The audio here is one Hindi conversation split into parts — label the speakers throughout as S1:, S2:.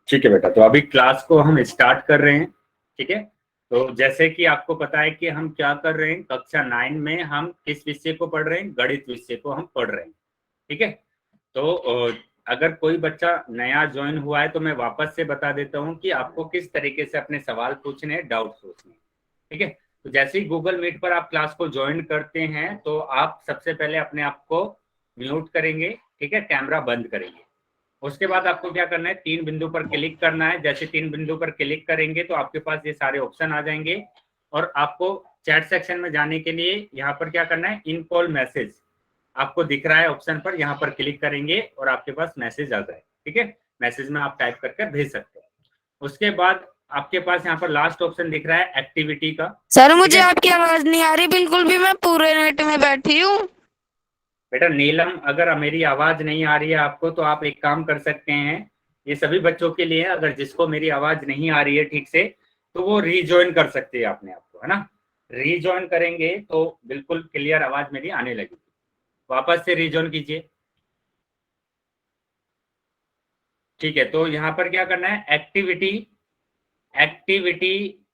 S1: ठीक है बेटा, तो अभी क्लास को हम स्टार्ट कर रहे हैं। ठीक है, तो जैसे कि आपको पता है कि हम क्या कर रहे हैं, कक्षा 9 में हम किस विषय को पढ़ रहे हैं, गणित विषय को हम पढ़ रहे हैं। ठीक है, तो अगर कोई बच्चा नया ज्वाइन हुआ है तो मैं वापस से बता देता हूँ कि आपको किस तरीके से अपने सवाल पूछने हैं, डाउट पूछने हैं। ठीक है, तो जैसे ही गूगल मीट पर आप क्लास को ज्वाइन करते हैं तो आप सबसे पहले अपने आप को म्यूट करेंगे। ठीक है, कैमरा बंद करेंगे। उसके बाद आपको क्या करना है, 3 बिंदु पर क्लिक करना है। जैसे 3 बिंदु पर क्लिक करेंगे तो आपके पास ये सारे ऑप्शन आ जाएंगे और आपको चैट सेक्शन में जाने के लिए यहाँ पर क्या करना है, इन कॉल मैसेज आपको दिख रहा है ऑप्शन पर, यहाँ पर क्लिक करेंगे और आपके पास मैसेज आ जाए। ठीक है, मैसेज में आप टाइप करके भेज सकते हैं। उसके बाद आपके पास यहाँ पर लास्ट ऑप्शन दिख रहा है एक्टिविटी का।
S2: सर मुझे आपकी आवाज नहीं आ रही बिल्कुल भी, मैं पूरे नेट में बैठी हूँ।
S1: बेटा नीलम, अगर मेरी आवाज नहीं आ रही है आपको तो आप एक काम कर सकते हैं, ये सभी बच्चों के लिए, अगर जिसको मेरी आवाज नहीं आ रही है ठीक से तो वो रीजॉइन कर सकते हैं अपने आप को, है ना। रीजॉइन करेंगे तो बिल्कुल क्लियर आवाज मेरी आने लगेगी। वापस से रीजॉइन कीजिए। ठीक है, तो यहाँ पर क्या करना है, एक्टिविटी, एक्टिविटी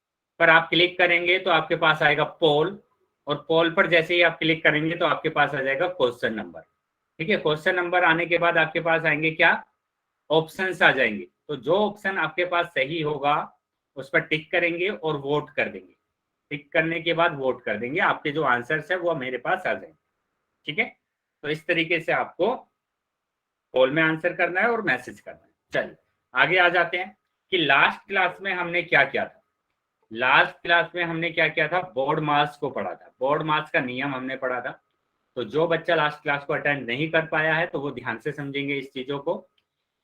S1: पर आप क्लिक करेंगे तो आपके पास आएगा पोल, और पोल पर जैसे ही आप क्लिक करेंगे तो आपके पास आ जाएगा क्वेश्चन नंबर। ठीक है, क्वेश्चन नंबर आने के बाद आपके पास आएंगे क्या, ऑप्शंस आ जाएंगे। तो जो ऑप्शन आपके पास सही होगा उस पर टिक करेंगे और वोट कर देंगे। टिक करने के बाद वोट कर देंगे, आपके जो आंसर्स है वो मेरे पास आ जाएंगे। ठीक है, तो इस तरीके से आपको कॉल में आंसर करना है और मैसेज करना है। चलिए आगे आ जाते हैं कि लास्ट क्लास में हमने क्या किया था। लास्ट क्लास में हमने क्या किया था, बोर्ड मास को पढ़ा था। बोर्ड मास का नियम हमने पढ़ा था। तो जो बच्चा लास्ट क्लास को अटेंड नहीं कर पाया है तो वो ध्यान से समझेंगे इस चीजों को,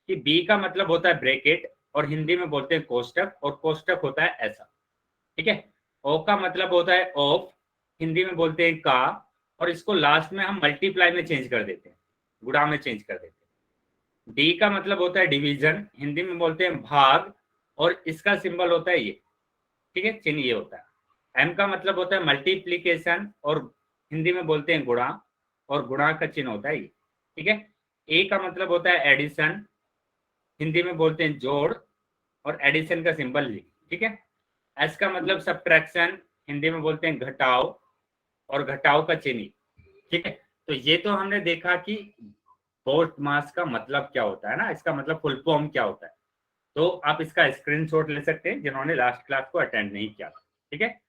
S1: कि बी का मतलब होता है ब्रैकेट और हिंदी में बोलते हैं कोष्टक, और कोष्टक होता है ऐसा। ठीक है, ओ का मतलब होता है ऑफ, हिंदी में बोलते हैं का, और इसको लास्ट में हम मल्टीप्लाई में चेंज कर देते हैं, गुणा में चेंज कर देते हैं। डी का मतलब होता है डिवीजन, हिंदी में बोलते हैं भाग, और इसका सिंबल होता है ये। ठीक है, चिन्ह ये होता है। एम का मतलब होता है मल्टीप्लीकेशन, और हिंदी में बोलते हैं गुणा, और गुणा का चिन्ह होता है ये। ठीक है, ए का मतलब होता है एडिशन, हिंदी में बोलते हैं जोड़, और एडिशन का सिंबल ये। ठीक है, एस का मतलब सब्ट्रैक्शन, हिंदी में बोलते हैं घटाव, और घटाव का चिन्ह। ठीक है, तो ये तो हमने देखा कि बोर्ड मास का मतलब क्या होता है ना, इसका मतलब फुल फॉर्म क्या होता है। तो आप इसका स्क्रीनशॉट ले सकते हैं जिन्होंने लास्ट क्लास को अटेंड नहीं किया। ठीक है,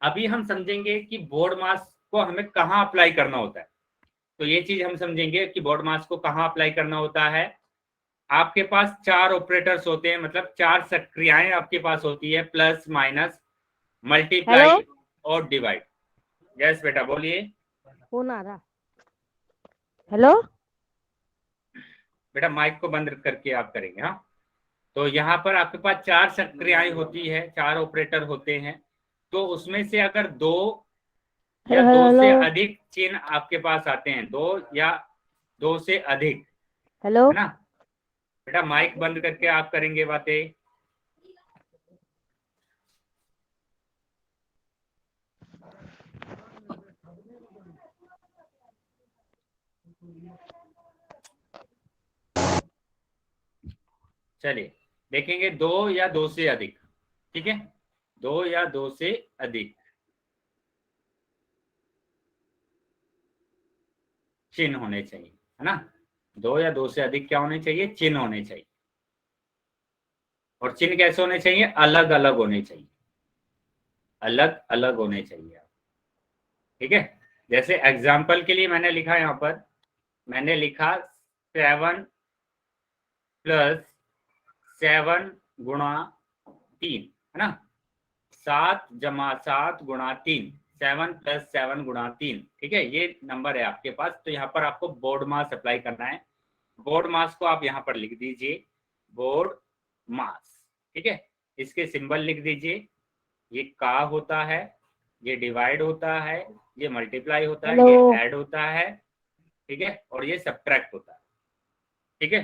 S1: अभी हम समझेंगे कि बोर्ड मास को हमें कहाँ अप्लाई करना होता है। तो ये चीज हम समझेंगे कि बोर्ड मास को कहाँ अप्लाई करना होता है। आपके पास 4 ऑपरेटर्स होते हैं, मतलब 4 सक्रियाएं आपके पास होती है, प्लस माइनस,
S2: हेलो,
S1: मल्टीप्लाई और डिवाइड। यस बेटा बोलिए।
S2: फोन आ रहा। हेलो।
S1: बेटा माइक को बंद करके आप करेंगे, हाँ। तो यहाँ पर आपके पास 4 सक्रियाएं होती है, 4 ऑपरेटर होते हैं। तो उसमें से अगर 2 या
S2: हेलो
S1: 2
S2: हेलो
S1: से अधिक चिन्ह आपके पास आते हैं, 2 या 2 से अधिक,
S2: हेलो।
S1: है ना। बेटा माइक बंद करके आप करेंगे बातें। चलिए देखेंगे, 2 या 2 से अधिक। ठीक है, 2 या 2 से अधिक चिन्ह होने चाहिए, है ना। 2 या 2 से अधिक क्या होने चाहिए, चिन्ह होने चाहिए। और चिन्ह कैसे होने चाहिए, अलग अलग होने चाहिए, अलग अलग होने चाहिए। ठीक है, जैसे एग्जाम्पल के लिए मैंने लिखा यहाँ पर, मैंने लिखा 7 प्लस 7 गुणा 3, है ना। 7 जमा 7 गुणा 3, 7 प्लस 7 गुणा 3। ठीक है, ये नंबर है आपके पास। तो यहाँ पर आपको बोर्ड मास अप्लाई करना है। बोर्ड मास को आप यहाँ पर लिख दीजिए, बोर्ड मास। ठीक है, इसके सिंबल लिख दीजिए। ये का होता है, ये डिवाइड होता है, ये मल्टीप्लाई होता है,
S2: हेलो।
S1: ये ऐड होता है। ठीक है, और ये सब्ट्रैक्ट होता है। ठीक है,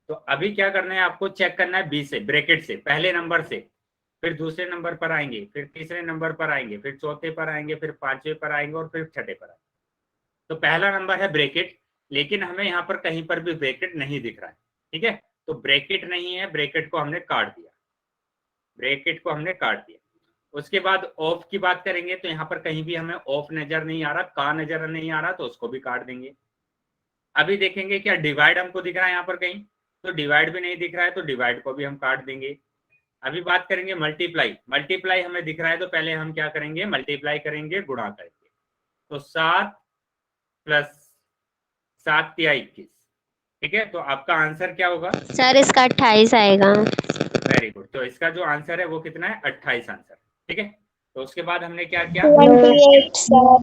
S1: तो अभी क्या करना है, आपको चेक करना है बी से, ब्रैकेट से, पहले नंबर से, फिर दूसरे नंबर पर आएंगे, फिर तीसरे नंबर पर आएंगे, फिर चौथे पर आएंगे, फिर पांचवे पर आएंगे, और फिर छठे पर आएंगे। तो पहला नंबर है ब्रैकेट, लेकिन हमें यहाँ पर कहीं पर भी ब्रैकेट नहीं दिख रहा है। ठीक है, तो ब्रैकेट नहीं है, ब्रैकेट को हमने काट दिया, ब्रैकेट को हमने काट दिया। उसके बाद ऑफ की बात करेंगे तो यहाँ पर कहीं भी हमें ऑफ नजर नहीं आ रहा, का नजर नहीं आ रहा, तो उसको भी काट देंगे। अभी देखेंगे क्या डिवाइड हमको दिख रहा है यहाँ पर कहीं, तो डिवाइड भी नहीं दिख रहा है, तो डिवाइड को भी हम काट देंगे। अभी बात करेंगे मल्टीप्लाई, मल्टीप्लाई हमें दिख रहा है तो पहले हम क्या करेंगे, मल्टीप्लाई करेंगे गुणा करके। तो 7 प्लस 7 या 21, ठीक है। तो आपका आंसर क्या होगा
S3: सर? इसका 28 आएगा।
S1: Very good. तो इसका जो आंसर है वो कितना है, 28 आंसर, ठीक है। तो उसके बाद हमने क्या किया,
S3: 28 सर।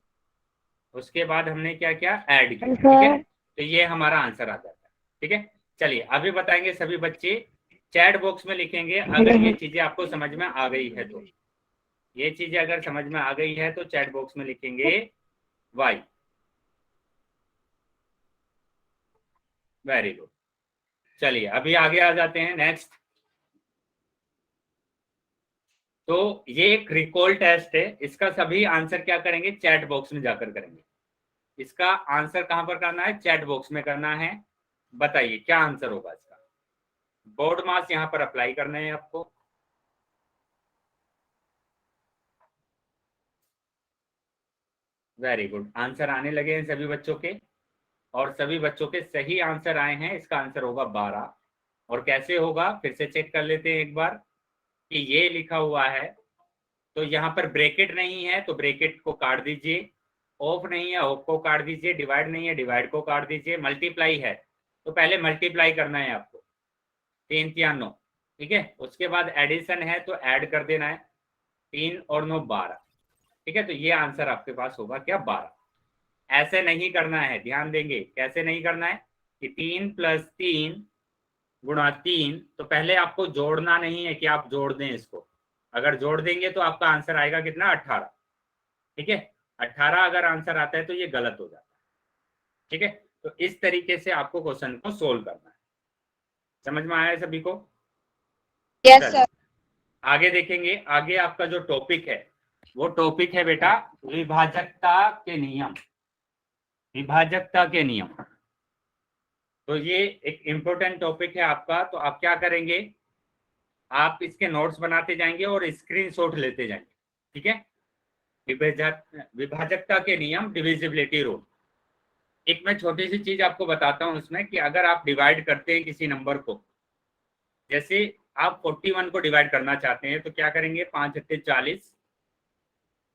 S1: उसके बाद हमने क्या किया, ऐड किया, ठीक है। तो ये हमारा आंसर आ जाता है, ठीक है। चलिए अभी बताएंगे सभी बच्चे, चैट बॉक्स में लिखेंगे अगर ये चीजें आपको समझ में आ गई है तो, ये चीजें अगर समझ में आ गई है तो चैट बॉक्स में लिखेंगे वाई। Very good. चलिए अभी आगे आ जाते हैं नेक्स्ट। तो ये एक रिकॉल टेस्ट है, इसका सभी आंसर क्या करेंगे, चैट बॉक्स में जाकर करेंगे। इसका आंसर कहां पर करना है, चैट बॉक्स में करना है। बताइए क्या आंसर होगा इसका। बोर्ड मास यहां पर अप्लाई करना है आपको। वेरी गुड, आंसर आने लगे हैं सभी बच्चों के, और सभी बच्चों के सही आंसर आए हैं। इसका आंसर होगा 12। और कैसे होगा फिर से चेक कर लेते हैं एक बार, कि ये लिखा हुआ है तो यहाँ पर ब्रैकेट नहीं है तो ब्रैकेट को काट दीजिए, ऑफ नहीं है ऑफ को काट दीजिए, डिवाइड नहीं है डिवाइड को काट दीजिए, मल्टीप्लाई है तो पहले मल्टीप्लाई करना है आपको, 3 या 9, ठीक है। उसके बाद एडिशन है तो ऐड कर देना है, 3 और 9 12, ठीक है। तो ये आंसर आपके पास होगा क्या, 12। ऐसे नहीं करना है, ध्यान देंगे कैसे नहीं करना है, कि 3 + 3 गुणा 3, तो पहले आपको जोड़ना नहीं है कि आप जोड़ दें इसको, अगर जोड़ देंगे तो आपका आंसर आएगा कितना, 18, ठीक है। 18 अगर आंसर आता है तो ये गलत हो जाता है, ठीक है। तो इस तरीके से आपको क्वेश्चन को सोल्व करना है। समझ में आया है सभी को?
S3: Yes sir.
S1: आगे देखेंगे, आगे आपका जो टॉपिक है वो टॉपिक है बेटा विभाजकता के नियम, विभाजकता के नियम। तो ये एक इम्पोर्टेंट टॉपिक है आपका। तो आप क्या करेंगे, आप इसके नोट्स बनाते जाएंगे और स्क्रीनशॉट लेते जाएंगे, ठीक है। विभाजकता के नियम, डिविजिबिलिटी रूल। एक मैं छोटी सी चीज आपको बताता हूं इसमें, कि अगर आप डिवाइड करते हैं किसी नंबर को, जैसे आप 41 को डिवाइड करना चाहते हैं तो क्या करेंगे, 5 × 40,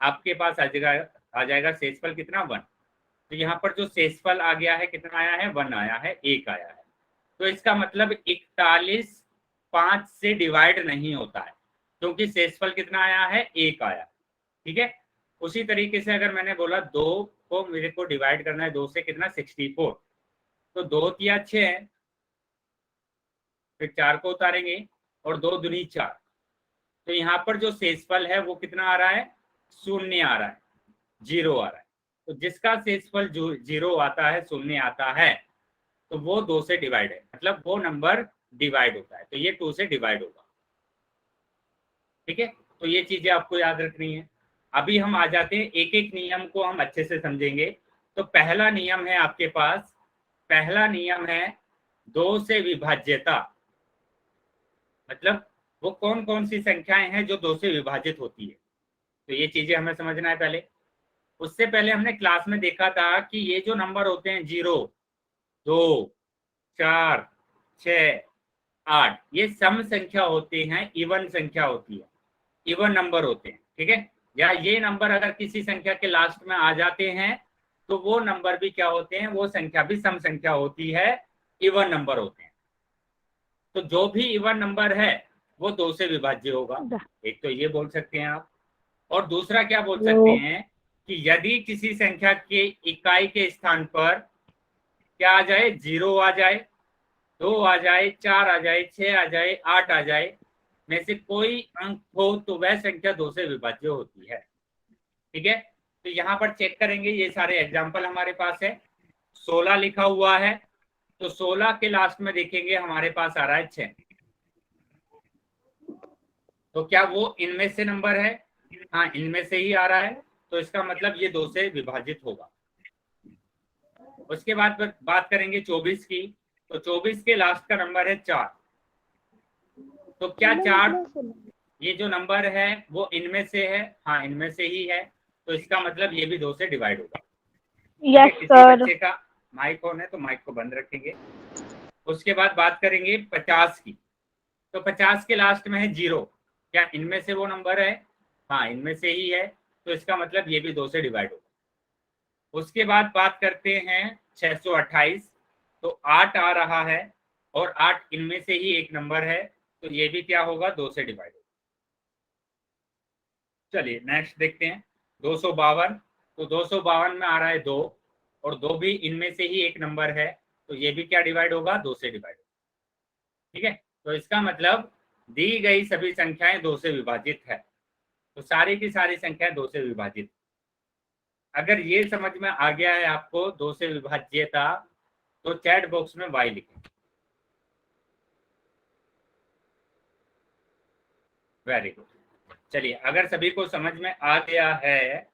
S1: आपके पास आ जाएगा शेषफल कितना, 1। तो यहाँ पर जो शेषफल आ गया है कितना आया है, 1 आया है, 1 आया है। तो इसका मतलब 41 5 से डिवाइड नहीं होता है, क्योंकि शेषफल कितना आया है, 1 आया, ठीक है। उसी तरीके से अगर मैंने बोला 2 को मेरे को डिवाइड करना है 2 से, कितना, 64, तो 2 तिया 6 है, फिर 4 को उतारेंगे और 2 दूनी 4, तो यहाँ पर जो शेषफल है वो कितना आ रहा है, 0 आ रहा है, 0 आ रहा है। तो जिसका शेषफल 0 आता है, 0 आता है, तो वो 2 से डिवाइड है, मतलब वो नंबर डिवाइड होता है, तो ये 2 से डिवाइड होगा, ठीक है। तो ये चीजें आपको याद रखनी है। अभी हम आ जाते हैं, एक एक नियम को हम अच्छे से समझेंगे। तो पहला नियम है आपके पास, पहला नियम है 2 से विभाज्यता, मतलब वो कौन कौन सी संख्याएं हैं जो 2 से विभाजित होती है, तो ये चीजें हमें समझना है पहले। उससे पहले हमने क्लास में देखा था कि ये जो नंबर होते हैं 0 2 4 6 8, ये सम संख्या होती हैं, इवन संख्या होती है, इवन नंबर होते हैं, ठीक है। या ये नंबर अगर किसी संख्या के लास्ट में आ जाते हैं तो वो नंबर भी क्या होते हैं, वो संख्या भी सम संख्या होती है, इवन नंबर होते हैं। तो जो भी इवन नंबर है वो 2 से विभाज्य होगा, एक तो ये बोल सकते हैं आप। और दूसरा क्या बोल सकते हैं, कि यदि किसी संख्या के इकाई के स्थान पर क्या आ जाए, 0 आ जाए, 2 आ जाए, 4 आ जाए, 6 आ जाए, 8 आ जाए, में से कोई अंक हो तो वह संख्या 2 से विभाज्य होती है, ठीक है। तो यहाँ पर चेक करेंगे, ये सारे एग्जाम्पल हमारे पास है। 16 लिखा हुआ है, तो 16 के लास्ट में देखेंगे हमारे पास आ रहा है 6, तो क्या वो इनमें से नंबर है, हाँ इनमें से ही आ रहा है, तो इसका मतलब ये 2 से विभाजित होगा। उसके बाद बात करेंगे 24 की, तो 24 के लास्ट का नंबर है 4, तो क्या चार ये जो नंबर है वो इनमें से है? हाँ, इनमें से ही है, तो इसका मतलब ये भी 2 से डिवाइड होगा।
S4: यस
S1: किसी
S4: सर।
S1: बच्चे का माइक ऑन है तो माइक को बंद रखेंगे। उसके बाद बात करेंगे 50 की। तो 50 के लास्ट में है 0, क्या इनमें से वो नंबर है? हाँ, इनमें से ही है, तो इसका मतलब ये भी 2 से डिवाइड होगा। उसके बाद बात करते हैं 628, तो 8 आ रहा है और 8 इनमें से ही एक नंबर है, तो ये भी क्या होगा? 2 से डिवाइड होगा। चलिए नेक्स्ट देखते हैं 252। तो 252 में आ रहा है 2 और 2 भी इनमें से ही एक नंबर है, तो ये भी क्या डिवाइड होगा? 2 से डिवाइड होगा। ठीक है, तो इसका मतलब दी गई सभी संख्याएं 2 से विभाजित है, तो सारी की सारी संख्याएं 2 से विभाजित। अगर ये समझ में आ गया है आपको 2 से विभाज्यता, तो चैट बॉक्स में y लिखें। Very good. चलिए, अगर सभी को समझ में आ गया है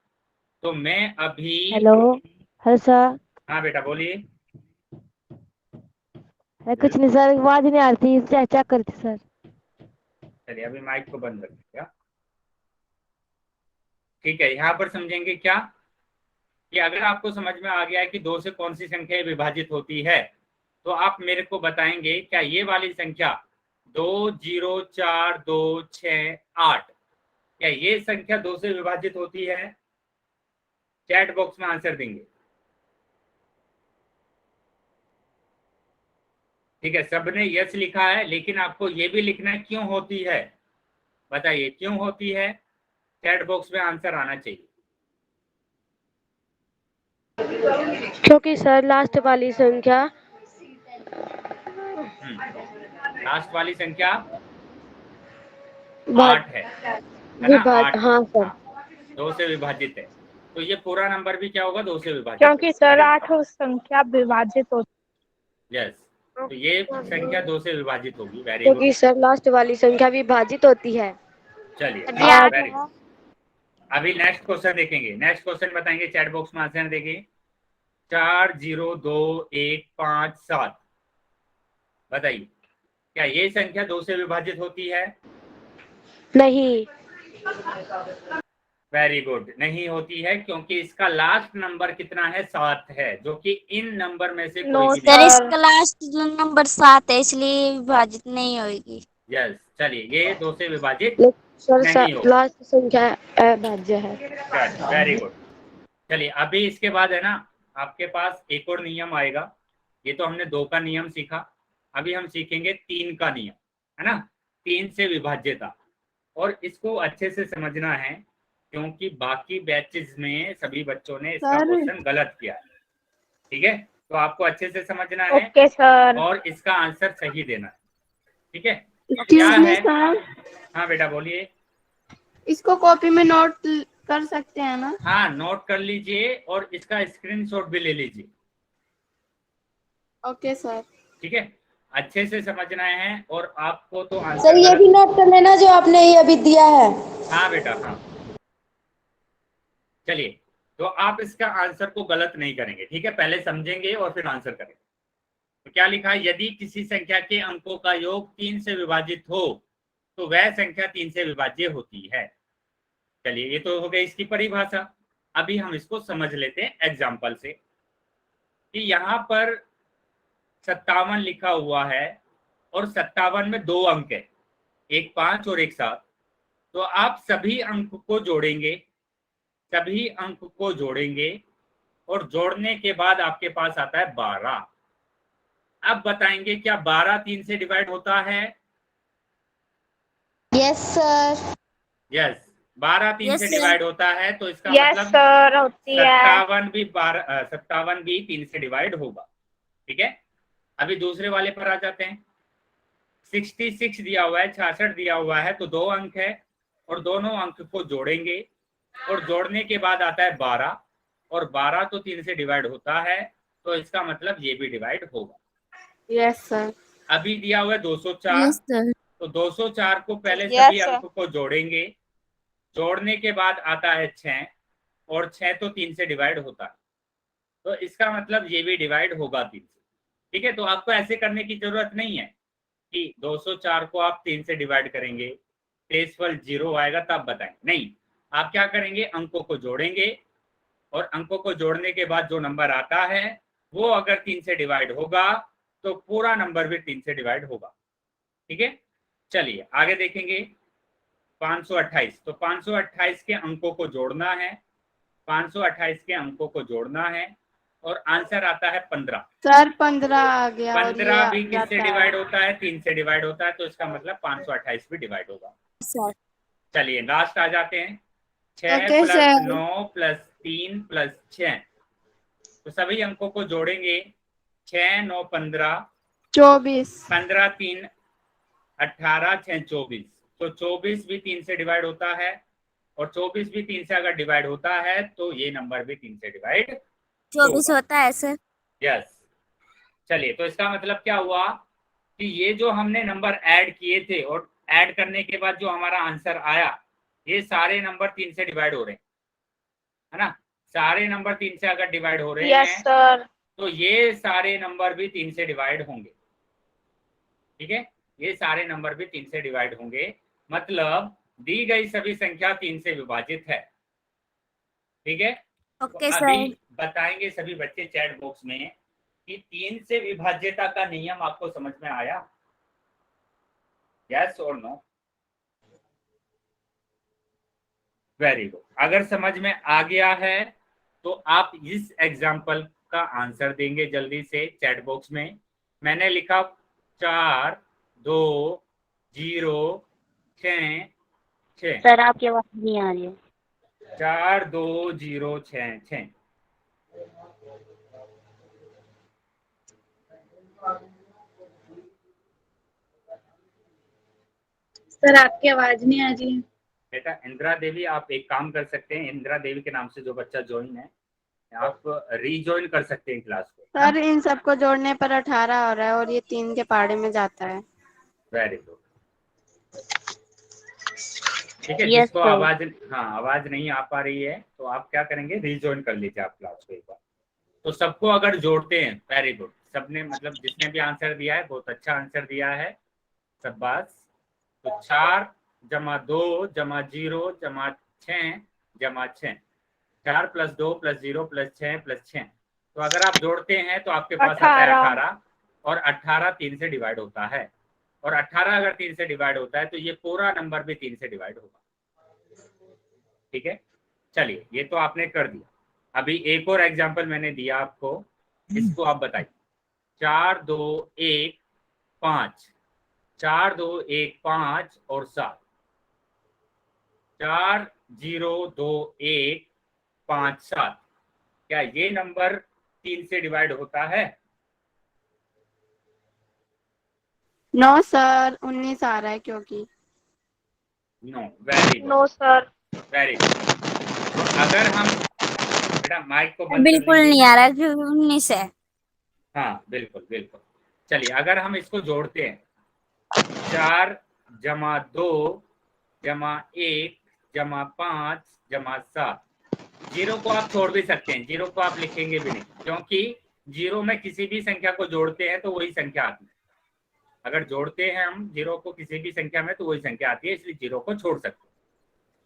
S1: तो मैं अभी
S4: हेलो सर।
S1: हाँ बेटा बोलिए।
S4: कुछ नहीं सर, आवाज नहीं आ रही थी, चेक कर थी सर।
S1: चलिए अभी माइक को बंद रखिएगा। ठीक है, यहाँ पर समझेंगे क्या कि अगर आपको समझ में आ गया है कि 2 से कौन सी संख्या विभाजित होती है, तो आप मेरे को बताएंगे क्या ये वाली संख्या 2 0 4 2 6 8, क्या ये संख्या 2 से विभाजित होती है? चैट बॉक्स में आंसर देंगे। ठीक है, सबने यस लिखा है, लेकिन आपको ये भी लिखना है क्यों होती है। बताइए क्यों होती है, चैट बॉक्स में आंसर आना चाहिए।
S4: क्योंकि सर लास्ट वाली संख्या
S1: लास्ट वाली संख्या 8 है ना? 8,
S4: हाँ सर।
S1: हाँ, 2 से विभाजित है, तो ये पूरा नंबर भी क्या होगा? 2 से विभाजित।
S4: क्योंकि सर 8 संख्या विभाजित होती।
S1: यस, तो ये संख्या 2 से विभाजित होगी। Very good.
S4: क्योंकि सर लास्ट वाली संख्या विभाजित होती है।
S1: चलिए,
S3: अभी आप
S1: वेरी गुड। अभी नेक्स्ट क्वेश्चन देखेंगे। नेक्स्ट क्वेश्चन बताएंगे, चैट बॉक्स में आंसर देखिए। 4 0 2 1 5 7, बताइए क्या ये संख्या 2 से विभाजित होती है?
S4: नहीं।
S1: वेरी गुड, नहीं होती है, क्योंकि इसका लास्ट नंबर कितना है? 7 है, जो कि इन नंबर में से कोई भी
S3: सर
S1: नहीं।
S3: इसका लास्ट नंबर 7 है, इसलिए विभाजित नहीं होगी।
S1: यस, चलिए ये 2 से विभाजित
S4: सर
S1: नहीं होगा।
S4: लास्ट संख्या अभाज्य है।
S1: Very good. चलिए अभी इसके बाद है ना, आपके पास एक और नियम आएगा। ये तो हमने 2 का नियम सीखा, अभी हम सीखेंगे 3 का नियम, है ना? 3 से विभाज्यता, और इसको अच्छे से समझना है क्योंकि बाकी बैचेस में सभी बच्चों ने इसका क्वेश्चन गलत किया है। ठीक है, तो आपको अच्छे से समझना है।
S4: Okay sir.
S1: और इसका आंसर सही देना है। ठीक है, क्या है? हाँ बेटा बोलिए।
S5: इसको कॉपी में नोट कर सकते हैं ना?
S1: हाँ, नोट कर लीजिए और इसका स्क्रीनशॉट भी ले लीजिए।
S5: Okay sir.
S1: ठीक है, अच्छे से समझना है, और आपको तो आंसर
S6: सर ये भी नोट कर लेना जो आपने ये अभी दिया है।
S1: हाँ बेटा, हाँ। चलिए, तो आप इसका आंसर को गलत नहीं करेंगे। ठीक है, पहले समझेंगे और फिर आंसर करेंगे। तो क्या लिखा है? यदि किसी संख्या के अंकों का योग 3 से विभाजित हो तो वह संख्या 3 से विभाज्य होती है। चलिए, ये तो हो गई इसकी परिभाषा। अभी हम इसको समझ लेते हैं एग्जाम्पल से, कि यहाँ पर 57 लिखा हुआ है और 57 में 2 अंक है, एक 5 और एक 7। तो आप सभी अंक को जोड़ेंगे, सभी अंक को जोड़ेंगे, और जोड़ने के बाद आपके पास आता है 12। अब बताएंगे क्या 12 3 से डिवाइड होता है?
S6: Yes sir.
S1: यस, 12 3 से डिवाइड होता है, तो इसका
S4: यस
S1: मतलब
S4: सर होती है।
S1: 57 भी 3 से डिवाइड होगा। ठीक है, अभी दूसरे वाले पर आ जाते हैं। 66 दिया हुआ है, 66 दिया हुआ है, तो 2 अंक है और दोनों अंक को जोड़ेंगे, और जोड़ने के बाद आता है 12, और 12 तो 3 से डिवाइड होता है, तो इसका मतलब ये भी डिवाइड होगा।
S5: Yes sir.
S1: अभी दिया हुआ है 204, तो 204 को पहले
S4: Yes,
S1: सभी
S4: sir.
S1: अंक को जोड़ेंगे, जोड़ने के बाद आता है 6, और 6 तो 3 से डिवाइड होता है, तो इसका मतलब ये भी डिवाइड होगा 3 से। ठीक है, तो आपको ऐसे करने की जरूरत नहीं है, कि 204 को आप 3 से डिवाइड करेंगे, शेषफल 0 आएगा तब बताएं। नहीं, आप क्या करेंगे, अंकों को जोड़ेंगे और अंकों को जोड़ने के बाद जो नंबर आता है वो अगर 3 से डिवाइड होगा तो पूरा नंबर भी 3 से डिवाइड होगा। ठीक है, चलिए आगे देखेंगे। 528, तो 528 के अंकों को जोड़ना है, 528 के अंकों को जोड़ना है और आंसर आता है 15।
S5: सर 15 आ गया और
S1: 15
S5: ये
S1: भी किससे
S5: जाता है।
S1: डिवाइड होता है, 3 से डिवाइड होता है, तो इसका मतलब 528 भी डिवाइड होगा।
S3: सर
S1: चलिए लास्ट आ जाते हैं। 6
S5: okay
S1: plus
S5: sir.
S1: 9 plus 3 plus 6, तो सभी अंकों को जोड़ेंगे। 6 9 15,
S5: 24।
S1: 15 3 18, 6 24, तो 24 भी 3 से डिवाइड होता है और 24 भी 3 से अगर डिवाइड होता है तो ये नंबर भी 3 से डिवाइड
S3: 24 होता है सर।
S1: यस। चलिए, तो इसका मतलब क्या हुआ कि ये जो हमने नंबर ऐड किए थे और ऐड करने के बाद जो हमारा आंसर आया, ये सारे नंबर 3 से डिवाइड हो रहे हैं, है ना। सारे नंबर 3 से अगर डिवाइड हो रहे
S4: यस
S1: हैं
S4: सर।
S1: तो ये सारे नंबर भी 3 से डिवाइड होंगे। ठीक है, ये सारे नंबर भी 3 से डिवाइड होंगे, मतलब दी गई सभी संख्या 3 से विभाजित है। ठीक है,
S3: ओके
S1: तो
S3: सर।
S1: अभी बताएंगे सभी बच्चे चैट बॉक्स में कि 3 से विभाज्यता का नियम आपको समझ में आया, यस और नो। वेरी गुड, अगर समझ में आ गया है तो आप इस एग्जाम्पल का आंसर देंगे जल्दी से चैट बॉक्स में। मैंने लिखा 4 2 0 6 6।
S3: सर आपकी आवाज नहीं आ रही है।
S1: 4 2 0 6 6।
S7: सर आपकी आवाज नहीं आ रही है।
S1: बेटा इंदिरा देवी, आप एक काम कर सकते हैं, इंदिरा देवी के नाम से जो बच्चा ज्वाइन है आप रीज्वाइन कर सकते हैं क्लास को।
S5: सर इन सबको जोड़ने पर 18 हो रहा है और ये 3 के पहाड़े में जाता है।
S1: Very good. ठीक है,
S3: Yes,
S1: जिसको
S3: sir.
S1: आवाज नहीं आ पा रही है तो आप क्या करेंगे, रीज्वाइन कर लीजिए आप क्लास को एक बार। तो सबको अगर जोड़ते हैं, वेरी गुड, सबने मतलब जिसने भी आंसर दिया है बहुत अच्छा आंसर दिया है, शाबाश। तो 4 जमा 2 जमा 0 जमा 6 जमा 6, 4 प्लस 2 प्लस 0 प्लस 6 प्लस 6, तो अगर आप जोड़ते हैं तो आपके पास आता है 18 और 18 3 से डिवाइड होता है और 18 अगर 3 से डिवाइड होता है तो ये पूरा नंबर भी 3 से डिवाइड होगा। ठीक है, चलिए ये तो आपने कर दिया। अभी एक और एग्जांपल मैंने दिया आपको, इसको आप बताइए। 4 2 1 5, 4 2 1 5 और 7, 4 0 2 1 5 7, क्या ये नंबर 3 से डिवाइड होता है?
S5: नो सर 19 आ रहा है क्योंकि
S1: no. Very good,
S4: no sir.
S1: Very good. तो अगर हम बेटा माइक को बंद कर
S3: बिल्कुल
S1: लीजिए।
S3: नहीं आ रहा क्योंकि 19 है।
S1: हाँ बिल्कुल बिल्कुल। चलिए अगर हम इसको जोड़ते हैं, 4 जमा 2 जमा 1 जमा 5 जमा 7, 0 को आप छोड़ भी सकते हैं, 0 को आप लिखेंगे भी नहीं, क्योंकि 0 में किसी भी संख्या को जोड़ते हैं तो वही संख्या आती है। अगर जोड़ते हैं हम 0 को किसी भी संख्या में तो वही संख्या आती है, इसलिए 0 को छोड़ सकते हैं।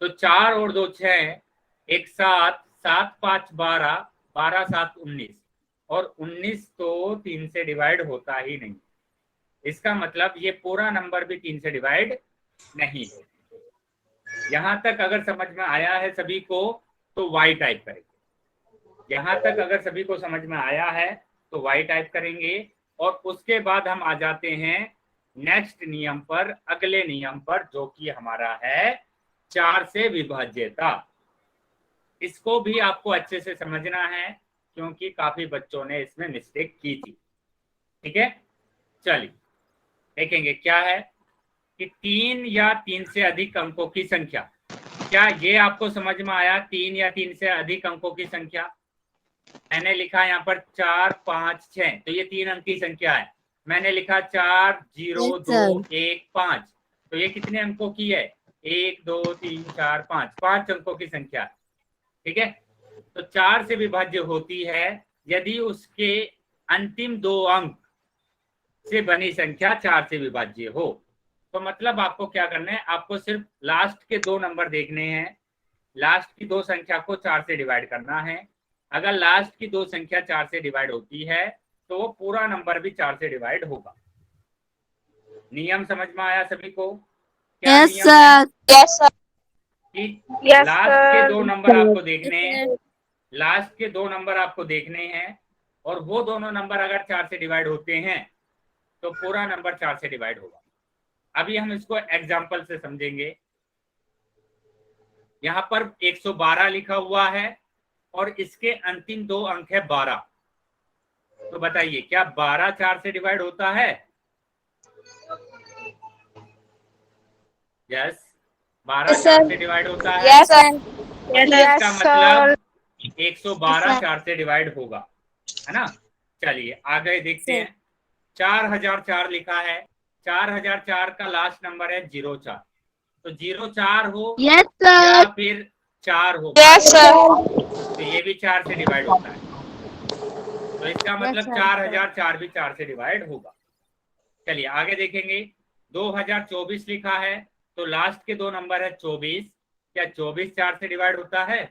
S1: तो 4 और 2 6, 1 7, 7 5 12, 12 7 19, और 19 तो 3 से डिवाइड होता ही नहीं। इसका मतलब ये पूरा नंबर भी 3 से डिवाइड नहीं है। यहां तक अगर समझ में आया है सभी को तो y टाइप करेंगे। यहां तक अगर सभी को समझ में आया है तो y टाइप करेंगे और उसके बाद हम आ जाते हैं नेक्स्ट नियम पर, अगले नियम पर, जो कि हमारा है 4 से विभाज्यता। इसको भी आपको अच्छे से समझना है क्योंकि काफी बच्चों ने इसमें मिस्टेक की थी। ठीक है, चलिए देखेंगे क्या है कि 3 या 3 से अधिक अंकों की संख्या, क्या ये आपको समझ में आया? 3 या 3 से अधिक अंकों की संख्या, मैंने लिखा यहाँ पर 4 5 6, तो ये 3 अंक की संख्या है। मैंने लिखा 4 0 2 1 5, तो ये कितने अंकों की है? 1 2 3 4 5, 5 अंकों की संख्या। ठीक है, तो 4 से विभाज्य होती है यदि उसके अंतिम 2 अंक से बनी संख्या 4 से विभाज्य हो। तो मतलब आपको क्या करना है, आपको सिर्फ लास्ट के 2 नंबर देखने हैं, लास्ट की 2 संख्या को 4 से डिवाइड करना है। अगर लास्ट की 2 संख्या 4 से डिवाइड होती है तो वो पूरा नंबर भी 4 से डिवाइड होगा। नियम समझ में आया सभी को? क्या
S2: यस
S1: नियम है?
S2: सर।
S3: Yes sir.
S1: कि
S4: यस
S1: लास्ट के 2
S4: सर।
S1: नंबर आपको देखने हैं, लास्ट के 2 नंबर आपको देखने हैं, और वो दोनों नंबर अगर 4 से डिवाइड होते हैं तो पूरा नंबर 4 से डिवाइड होगा। अभी हम इसको एग्जाम्पल से समझेंगे। यहाँ पर 112 लिखा हुआ है और इसके अंतिम 2 अंक है 12। तो बताइए क्या 12 4 से डिवाइड होता है? यस, 12 4 से डिवाइड होता है।
S3: Yes sir.
S1: इसका
S4: यस
S1: मतलब
S4: सर।
S1: 112 4 से डिवाइड होगा, है ना। चलिए आगे देखते हैं। 4004 लिखा है, 4004 का लास्ट नंबर है 04। तो 04 हो
S2: यस
S1: या
S2: सर।
S1: फिर 4 हो,
S3: यस सर।
S1: तो ये भी 4 से डिवाइड होता है। तो इसका मतलब 4004 भी 4 से डिवाइड होगा। चलिए आगे देखेंगे। 2024 लिखा है, तो लास्ट के 2 नंबर है 24। क्या 24 4 से डिवाइड होता है?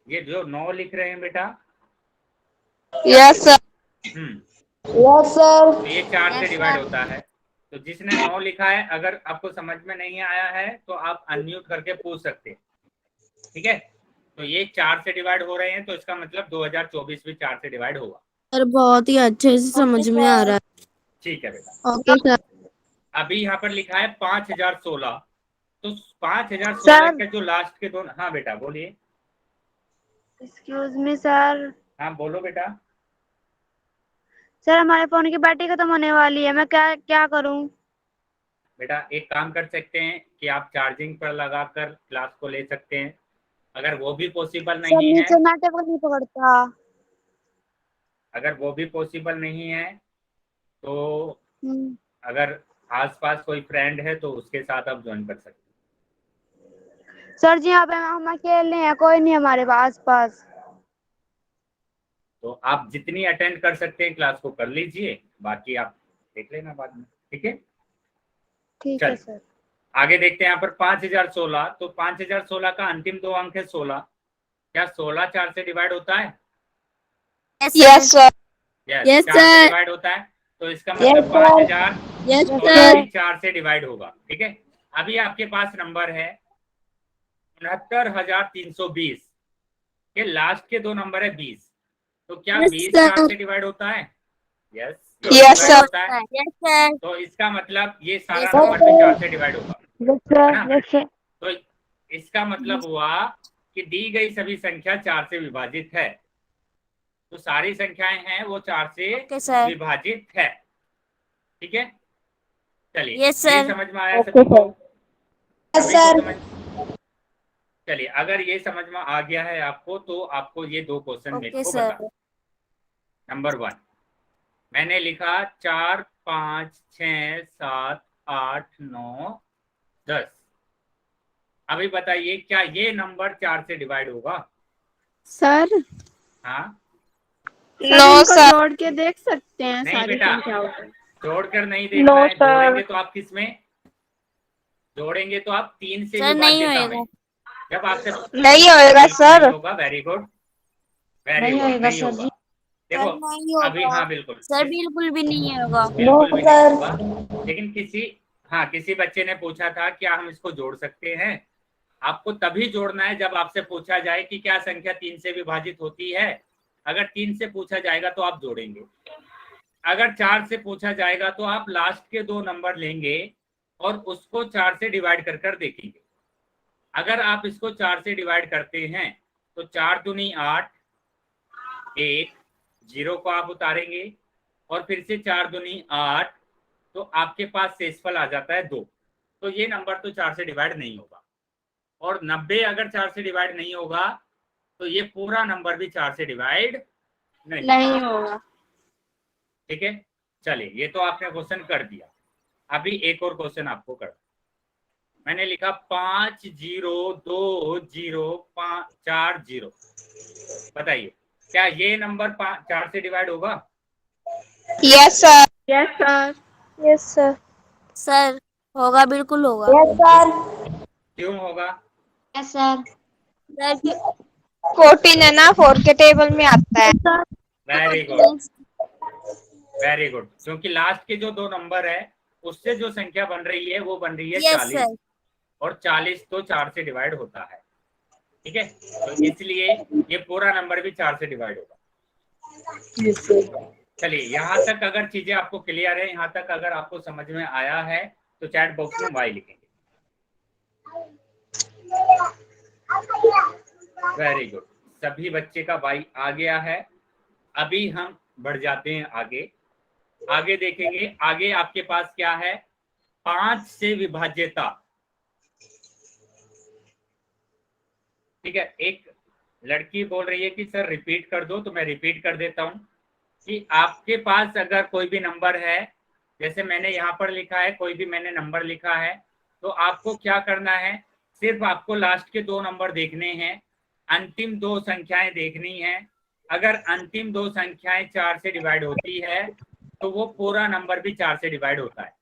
S1: ये जो 9 लिख रहे हैं बेटा,
S3: यस सर।
S6: Yes sir.
S1: तो ये 4 से डिवाइड होता है। तो जिसने 9 लिखा है, अगर आपको समझ में नहीं आया है तो आप अनम्यूट करके पूछ सकते हैं, ठीक है। तो ये 4 से डिवाइड हो रहे हैं, तो इसका मतलब 2024 भी 4 से डिवाइड होगा।
S2: सर बहुत ही अच्छे से समझ में आ रहा है।
S1: ठीक है बेटा।
S2: Okay sir.
S1: अभी यहाँ पर लिखा है 5016। तो 5016
S4: सर।
S1: के जो लास्ट के 2, हाँ बेटा बोलिए।
S4: Excuse me sir.
S1: हाँ बोलो बेटा।
S4: सर हमारे फोन की बैटरी खत्म होने वाली है, मैं क्या क्या करूं?
S1: बेटा एक काम कर सकते हैं कि आप चार्जिंग पर लगाकर क्लास को ले सकते हैं। अगर वो भी पॉसिबल
S4: सर
S1: नहीं है,
S4: नीचे नेटवर्क नहीं पकड़ता।
S1: अगर वो भी पॉसिबल नहीं है तो
S4: हम्म।
S1: अगर आसपास कोई फ्रेंड है तो उसके साथ आप ज्वाइन कर सकते हैं।
S4: सर जी यहाँ पे हम अकेले हैं, कोई नहीं हमारे पास।
S1: तो आप जितनी अटेंड कर सकते हैं क्लास को कर लीजिए, बाकी आप देख लेना बाद में, ठीक है।
S4: ठीक है
S1: चल
S4: सर।
S1: आगे देखते हैं। यहाँ पर 5016, तो 5016 का अंतिम 2 अंक है 16। क्या 16 4 से डिवाइड होता है?
S3: Yes sir.
S2: यस
S1: 4 से
S2: सर।
S1: डिवाइड होता है। तो इसका मतलब 5000
S2: यस
S1: 16
S2: सर।
S1: भी 4 से डिवाइड होगा, ठीक है। अभी आपके पास नंबर है 69,320 के लास्ट के 2 नंबर है 20। तो क्या
S2: Yes,
S1: 20
S2: sir.
S1: 4 से डिवाइड होता है? Yes
S3: Yes, sir.
S1: होता है।
S2: Yes sir.
S1: तो इसका मतलब ये सारा
S2: Yes,
S1: नंबर भी 4 से डिवाइड होगा,
S4: यस
S1: है ना।
S4: सर। Yes sir.
S1: तो इसका मतलब हुआ कि दी गई सभी संख्या 4 से विभाजित है। तो सारी संख्याएं हैं वो 4 से
S3: ओके सर।
S1: विभाजित है, ठीक है। चलिए
S3: Yes,
S1: ये
S3: sir.
S1: समझ में आया सभी को?
S6: यस
S1: सभी को
S6: सर।
S1: समझ? चलिए अगर ये समझ में आ गया है आपको, तो आपको ये 2 क्वेश्चन मेरे
S3: ओके
S1: को
S3: सर।
S1: बता। नंबर 1 मैंने लिखा 4 5 6 7 8 9 10। अभी बताइए क्या ये नंबर 4 से डिवाइड होगा?
S5: सर
S1: हाँ
S5: सर
S3: नो
S5: इनको
S3: सर।
S5: जोड़ के देख सकते हैं
S1: नहीं
S5: सारी
S1: बेटा,
S5: संख्याओं को।
S1: जोड़कर नहीं देखना
S4: नो
S1: है।
S4: सर।
S1: जोड़ेंगे तो आप किस में जोड़ेंगे? तो आप 3 से
S3: सर नहीं
S1: विभाज्यता
S3: होएगा।
S1: में। जब आपसे
S3: नहीं होएगा
S1: बिल्कुल
S3: सर।
S1: नहीं होगा। वेरी गुड, वेरी गुड, नहीं होगा। देखो
S3: सर नहीं होगा।
S1: अभी, हाँ बिल्कुल
S3: सर बिल्कुल भी नहीं होगा।
S1: बिल्कुल भी नहीं
S6: सर।
S1: होगा। लेकिन किसी बच्चे ने पूछा था क्या हम इसको जोड़ सकते हैं। आपको तभी जोड़ना है जब आपसे पूछा जाए कि क्या संख्या 3 से विभाजित होती है। अगर 3 से पूछा जाएगा तो आप जोड़ेंगे। अगर 4 से पूछा जाएगा तो आप लास्ट के 2 नंबर लेंगे और उसको 4 से डिवाइड कर कर देखेंगे। अगर आप इसको 4 से डिवाइड करते हैं तो 4 दूनी 8, 1 0 को आप उतारेंगे और फिर से 4 दूनी 8, तो आपके पास शेषफल आ जाता है 2। तो ये नंबर तो 4 से डिवाइड नहीं होगा। और 90 अगर 4 से डिवाइड नहीं होगा तो ये पूरा नंबर भी 4 से डिवाइड नहीं
S4: होगा।
S1: ठीक है। चलिए ये तो आपने क्वेश्चन कर दिया। अभी एक और क्वेश्चन आपको कर, मैंने लिखा 5 0 2 0 5 4 0। बताइए क्या ये नंबर 4 से डिवाइड होगा?
S5: Yes sir. Yes sir.
S4: Yes sir.
S3: Sir होगा, बिल्कुल होगा।
S6: Yes sir.
S1: क्यों होगा?
S3: Yes sir. सर
S5: 14 है ना, 4 के टेबल में आता है।
S1: Very good, very good. क्योंकि लास्ट के जो दो नंबर है उससे जो संख्या बन रही है वो बन रही है
S3: यस
S1: 40,
S3: सर।
S1: और 40 तो 4 से डिवाइड होता है। ठीक है, तो इसलिए ये पूरा नंबर भी 4 से डिवाइड होगा। चलिए, यहाँ तक अगर चीजें आपको क्लियर है, यहाँ तक अगर आपको समझ में आया है तो चैट बॉक्स में वाई लिखेंगे। वेरी गुड, सभी बच्चे का वाई आ गया है। अभी हम बढ़ जाते हैं आगे। आगे देखेंगे, आगे आपके पास क्या है? 5 से विभाज्यता। ठीक है, एक लड़की बोल रही है कि सर रिपीट कर दो, तो मैं रिपीट कर देता हूं कि आपके पास अगर कोई भी नंबर है, जैसे मैंने यहाँ पर लिखा है, कोई भी मैंने नंबर लिखा है, तो आपको क्या करना है? सिर्फ आपको लास्ट के दो नंबर देखने हैं, अंतिम दो संख्याएं देखनी है। अगर अंतिम दो संख्याएं 4 से डिवाइड होती है तो वो पूरा नंबर भी 4 से डिवाइड होता है।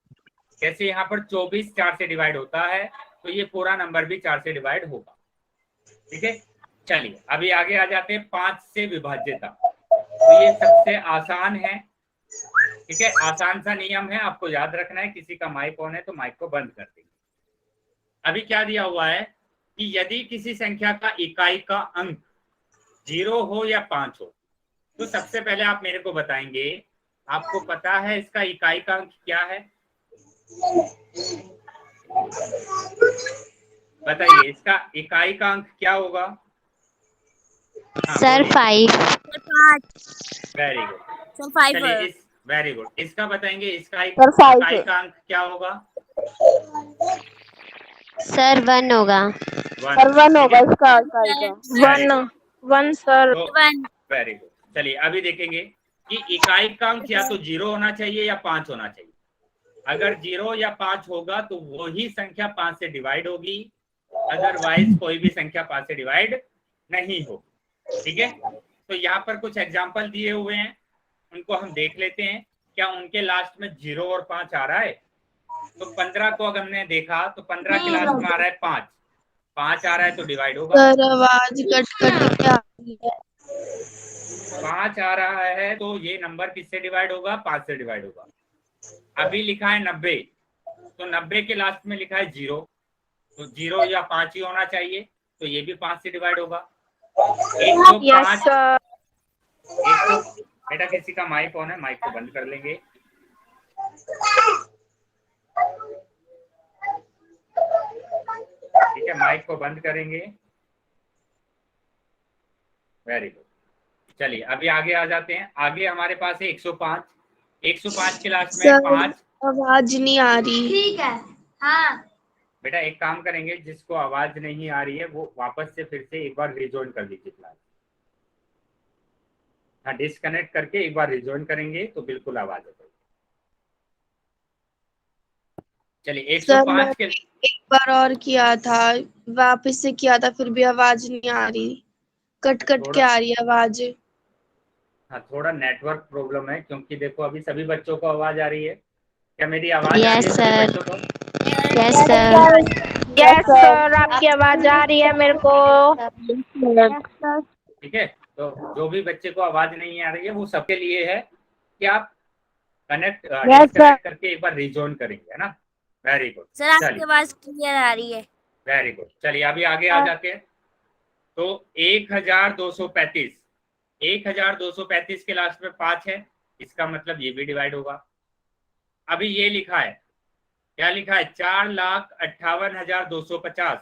S1: जैसे यहाँ पर 24 4 से डिवाइड होता है, तो ये पूरा नंबर भी 4 से डिवाइड होगा। ठीक है, चलिए अभी आगे आ जाते हैं 5 से विभाज्यता। तो ये सबसे आसान है। ठीक है, आसान सा नियम है, आपको याद रखना है। किसी का माइक ऑन है तो माइक को बंद कर देंगे। अभी क्या दिया हुआ है कि यदि किसी संख्या का इकाई का अंक 0 हो या 5 हो, तो सबसे पहले आप मेरे को बताएंगे, आपको पता है इसका इकाई का अंक क्या है? बताइए, इसका इकाई का अंक क्या होगा?
S3: सर 5।
S1: Very good.
S3: सर 5
S1: चलिए वेरी गुड, इसका बताएंगे, इसका
S6: सर 5
S1: इकाई का अंक क्या होगा?
S3: सर 1 होगा।
S6: सर 1 होगा इसका इकाई का।
S4: 1 सर।
S1: Very good. चलिए अभी देखेंगे कि इकाई का अंक या तो 0 होना चाहिए या 5 होना चाहिए। अगर 0 या 5 होगा तो वही संख्या 5 से डिवाइड होगी, अदरवाइज कोई भी संख्या 5 से डिवाइड नहीं होगी। ठीक है, तो यहाँ पर कुछ एग्जाम्पल दिए हुए हैं, उनको हम देख लेते हैं। क्या उनके लास्ट में 0 और 5 आ रहा है? तो 15 को अगर हमने देखा तो 15 के लास्ट में आ रहा है 5, 5 आ रहा है तो डिवाइड होगा।
S5: सर आवाज कट कट के आ रही है।
S1: 5 आ रहा है तो ये नंबर किससे डिवाइड होगा? 5 से डिवाइड होगा। अभी लिखा है 90, तो 90 के लास्ट में लिखा है 0, तो 0 या 5 ही होना चाहिए, तो ये भी 5 से डिवाइड होगा। 105 बेटा किसी का माइक ऑन है, माइक को बंद कर लेंगे। ठीक है, माइक को बंद करेंगे। Very good. चलिए अभी आगे आ जाते हैं। आगे हमारे पास है 105। 105 के लास्ट में 5।
S5: आवाज नहीं आ रही।
S3: ठीक है। हाँ
S1: बेटा एक काम करेंगे, जिसको आवाज नहीं आ रही है वो वापस से फिर से एक बार रिजॉइन कर लीजिए क्लास। हाँ, डिस्कनेक्ट करके एक बार रिजॉइन करेंगे तो बिल्कुल आवाज आ जाएगी। चलिए 105 के
S5: एक बार और किया था, वापस से किया था, फिर भी आवाज नहीं आ रही, कट कट के आ रही है आवाज।
S1: हाँ, थोड़ा नेटवर्क प्रॉब्लम है, क्योंकि देखो अभी सभी बच्चों को आवाज आ रही है। क्या मेरी आवाज आ रही है सभी बच्चों को?
S3: Yes sir.
S4: यस सर, आपकी आवाज आ रही है मेरे को।
S1: ठीक है, तो जो भी बच्चे को आवाज नहीं आ रही है वो सबके लिए है कि आप डिस्कनेक्ट करके एक बार रिजॉइन करेंगे, है ना? वेरी गुड
S3: सर आपकी आवाज क्लियर आ रही है।
S1: Very good. चलिए अभी आगे आ जाते हैं। तो 1235, 1235 के लास्ट में 5 है, इसका मतलब ये भी डिवाइड होगा। अभी ये लिखा है, क्या लिखा है? 4,58,250,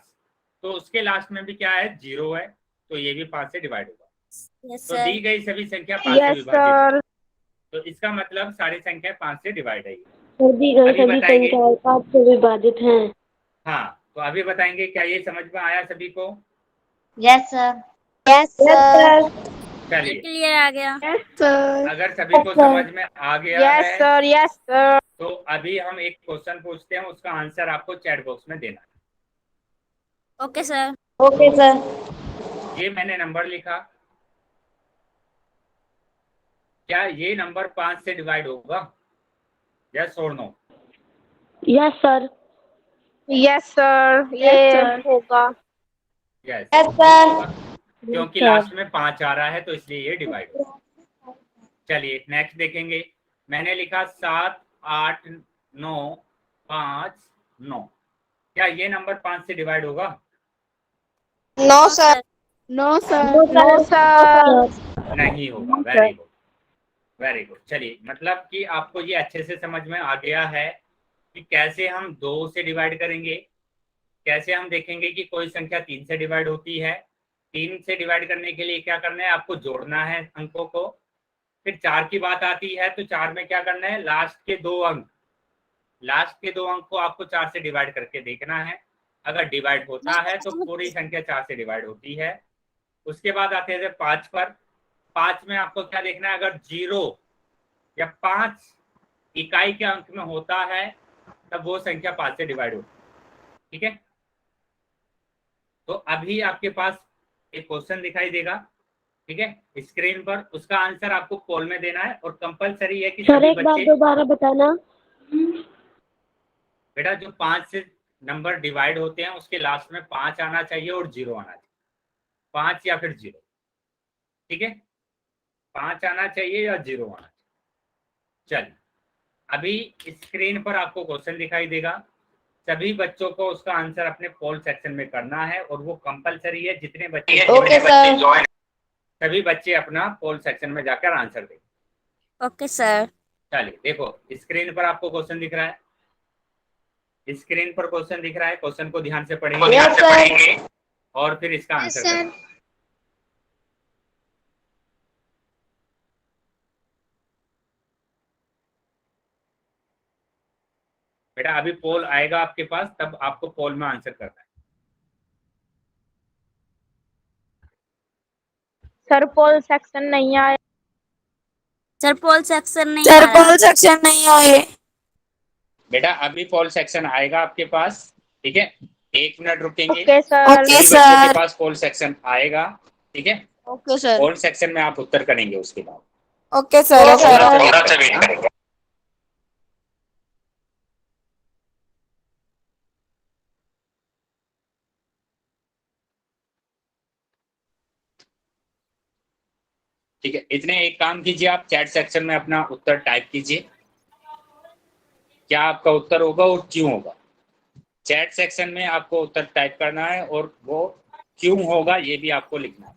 S1: तो उसके लास्ट में भी क्या है? 0 है, तो ये भी 5 से डिवाइड होगा।
S3: यस
S1: तो
S3: सर।
S1: दी गई सभी संख्या 5 से विभाजित है, तो इसका मतलब सारी संख्या 5 से डिवाइड है।
S6: दी गई सभी संख्याएं 5 से विभाजित हैं।
S1: हाँ, तो अभी बताएंगे, क्या ये समझ में आया सभी को?
S3: Yes sir.
S6: Yes sir.
S1: चलिए
S3: क्लियर आ गया।
S5: Yes sir.
S1: अगर सभी को समझ में आ गया
S4: यस
S1: है
S4: सर। Yes sir.
S1: तो अभी हम एक क्वेश्चन पूछते हैं, उसका आंसर आपको चैट बॉक्स में देना है।
S3: Okay sir.
S6: Okay sir.
S1: ये मैंने नंबर लिखा, क्या ये नंबर 5 से डिवाइड होगा? यस और no?
S6: Yes sir.
S4: Yes sir, ये होगा।
S1: Yes
S3: sir.
S1: क्योंकि
S6: सर।
S1: लास्ट में 5 आ रहा है तो इसलिए ये डिवाइड होगा। चलिए नेक्स्ट देखेंगे। मैंने लिखा 7 8 9 5 9। क्या ये नंबर 5 से डिवाइड होगा?
S3: No sir.
S5: No sir.
S4: No sir.
S1: नहीं होगा। Very good, very good. चलिए मतलब कि आपको ये अच्छे से समझ में आ गया है कि कैसे हम 2 से डिवाइड करेंगे, कैसे हम देखेंगे कि कोई संख्या 3 से डिवाइड होती है। 3 से डिवाइड करने के लिए क्या करना है, आपको जोड़ना है अंकों को। फिर 4 की बात आती है तो 4 में क्या करना है, लास्ट के 2 अंक को आपको 4 से डिवाइड करके देखना है। अगर डिवाइड होता है तो पूरी संख्या 4 से डिवाइड होती है। उसके बाद आते हैं 5 पर। 5 में आपको क्या देखना है, अगर 0 या 5 इकाई के अंक में होता है तब वो संख्या 5 से डिवाइड होती है। ठीक है, तो अभी आपके पास एक क्वेश्चन दिखाई देगा, ठीक है, स्क्रीन पर। उसका आंसर आपको पोल में देना है और कंपलसरी है कि
S6: सर
S1: सभी
S6: एक बार
S1: बच्चे,
S6: दोबारा बताना।
S1: बेटा जो 5 से नंबर डिवाइड होते हैं उसके लास्ट में 5 आना चाहिए और 0 आना चाहिए। 5 या फिर 0, ठीक है, 5 आना चाहिए या 0 आना चाहिए। चलिए अभी स्क्रीन पर आपको क्वेश्चन दिखाई देगा। सभी बच्चों को उसका आंसर अपने पोल सेक्शन में करना है और वो कंपलसरी है। जितने बच्चे
S3: ओके सर।
S1: सभी बच्चे अपना पोल सेक्शन में जाकर आंसर दें।
S3: Okay sir.
S1: चलिए देखो स्क्रीन पर आपको क्वेश्चन दिख रहा है, स्क्रीन पर क्वेश्चन दिख रहा है। क्वेश्चन को ध्यान से पढ़ेंगे और फिर इसका आंसर करेंगे। बेटा अभी पोल आएगा आपके पास, तब आपको पोल में आंसर करना है।
S4: सर पोल सेक्शन नहीं आया।
S3: सर पोल सेक्शन नहीं
S2: सर
S3: आ रहा।
S2: पोल सेक्शन नहीं आए।
S1: बेटा अभी पोल सेक्शन आएगा आपके पास, ठीक है, 1 मिनट रुकेंगे।
S4: Okay sir.
S2: ओके
S1: सभी बच्चों के
S2: सर।
S1: पास पोल सेक्शन आएगा, ठीक है।
S3: Okay sir.
S1: पोल सेक्शन में आप उत्तर करेंगे उसके बाद।
S2: Okay sir.
S3: Okay
S2: okay
S3: sir.
S1: थोड़ा सा वेट करेंगे। ठीक है, इतने एक काम कीजिए, आप चैट सेक्शन में अपना उत्तर टाइप कीजिए। क्या आपका उत्तर होगा और क्यों होगा। चैट सेक्शन में आपको उत्तर टाइप करना है और वो क्यों होगा ये भी आपको लिखना है।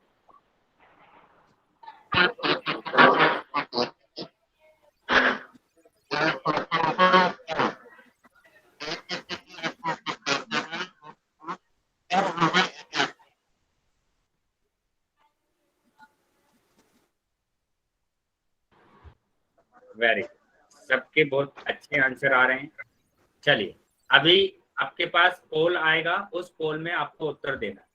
S1: वेरी, सबके बहुत अच्छे आंसर आ रहे हैं। चलिए अभी आपके पास पोल आएगा, उस पोल में आपको उत्तर देना है,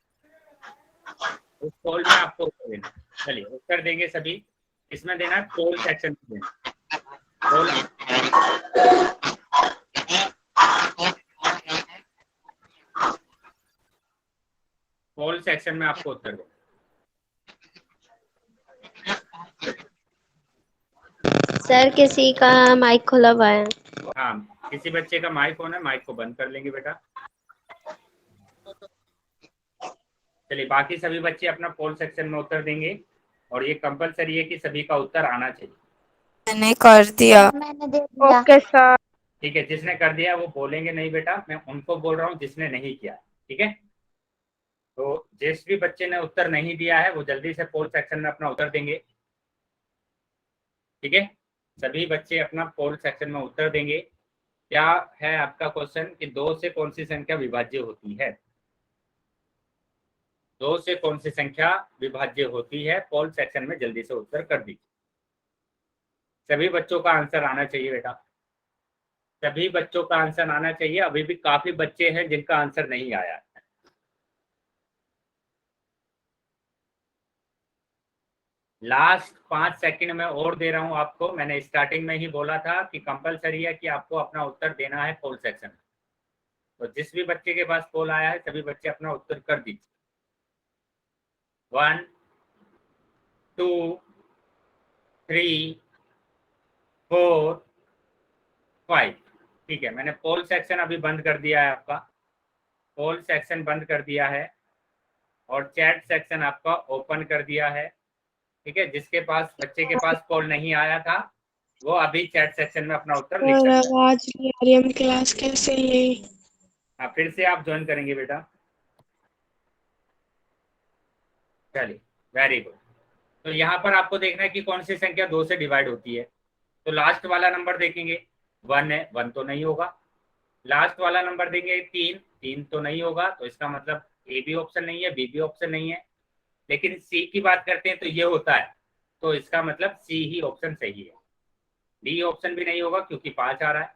S1: उस पोल में आपको उत्तर देना है। चलिए उत्तर देंगे सभी, इसमें देना है पोल सेक्शन में देना पोल। पोल सेक्शन में आपको उत्तर देना।
S6: सर किसी का माइक खुला हुआ है।
S1: हाँ, किसी बच्चे का माइक ऑन है, माइक को बंद कर लेंगे बेटा। चलिए बाकी सभी बच्चे अपना पोल सेक्शन में उत्तर देंगे और ये कंपलसरी है कि सभी का उत्तर आना चाहिए।
S2: मैंने कर दिया।
S3: मैंने दे दिया।
S4: Okay sir.
S1: ठीक है, जिसने कर दिया वो बोलेंगे नहीं बेटा, मैं उनको बोल रहा हूँ जिसने नहीं किया, ठीक है। तो जिस भी बच्चे ने उत्तर नहीं दिया है वो जल्दी से पोल सेक्शन में अपना उत्तर देंगे, ठीक है। सभी बच्चे अपना पोल सेक्शन में उत्तर देंगे। क्या है आपका क्वेश्चन कि 2 से कौन सी संख्या विभाज्य होती है। 2 से कौन सी संख्या विभाज्य होती है, पोल सेक्शन में जल्दी से उत्तर कर दीजिए। सभी बच्चों का आंसर आना चाहिए बेटा, सभी बच्चों का आंसर आना चाहिए। अभी भी काफी बच्चे हैं जिनका आंसर नहीं आया। लास्ट 5 सेकंड में और दे रहा हूं आपको। मैंने स्टार्टिंग में ही बोला था कि कंपलसरी है कि आपको अपना उत्तर देना है पोल सेक्शन में। तो जिस भी बच्चे के पास पोल आया है सभी बच्चे अपना उत्तर कर दीजिए। 1 2 3 4 5। ठीक है, मैंने पोल सेक्शन अभी बंद कर दिया है, आपका पोल सेक्शन बंद कर दिया है और चैट सेक्शन आपका ओपन कर दिया है। ठीक है, जिसके पास बच्चे के पास पोल नहीं आया था वो अभी चैट सेक्शन में अपना उत्तर लिख
S5: और
S1: सकता है।
S5: आवाज नहीं आ रही, हम क्लास कैसे ले?
S1: हाँ, फिर से आप ज्वाइन करेंगे बेटा। चलिए, वेरी गुड। तो यहाँ पर आपको देखना है कि कौन सी संख्या 2 से डिवाइड होती है। तो लास्ट वाला नंबर देखेंगे, 1 है, 1 तो नहीं होगा। लास्ट वाला नंबर देंगे 3, 3 तो नहीं होगा, तो इसका मतलब ए भी ऑप्शन नहीं है, बी भी ऑप्शन नहीं है। लेकिन सी की बात करते हैं तो ये होता है, तो इसका मतलब सी ही ऑप्शन सही है। डी ऑप्शन भी नहीं होगा क्योंकि 5 आ रहा है।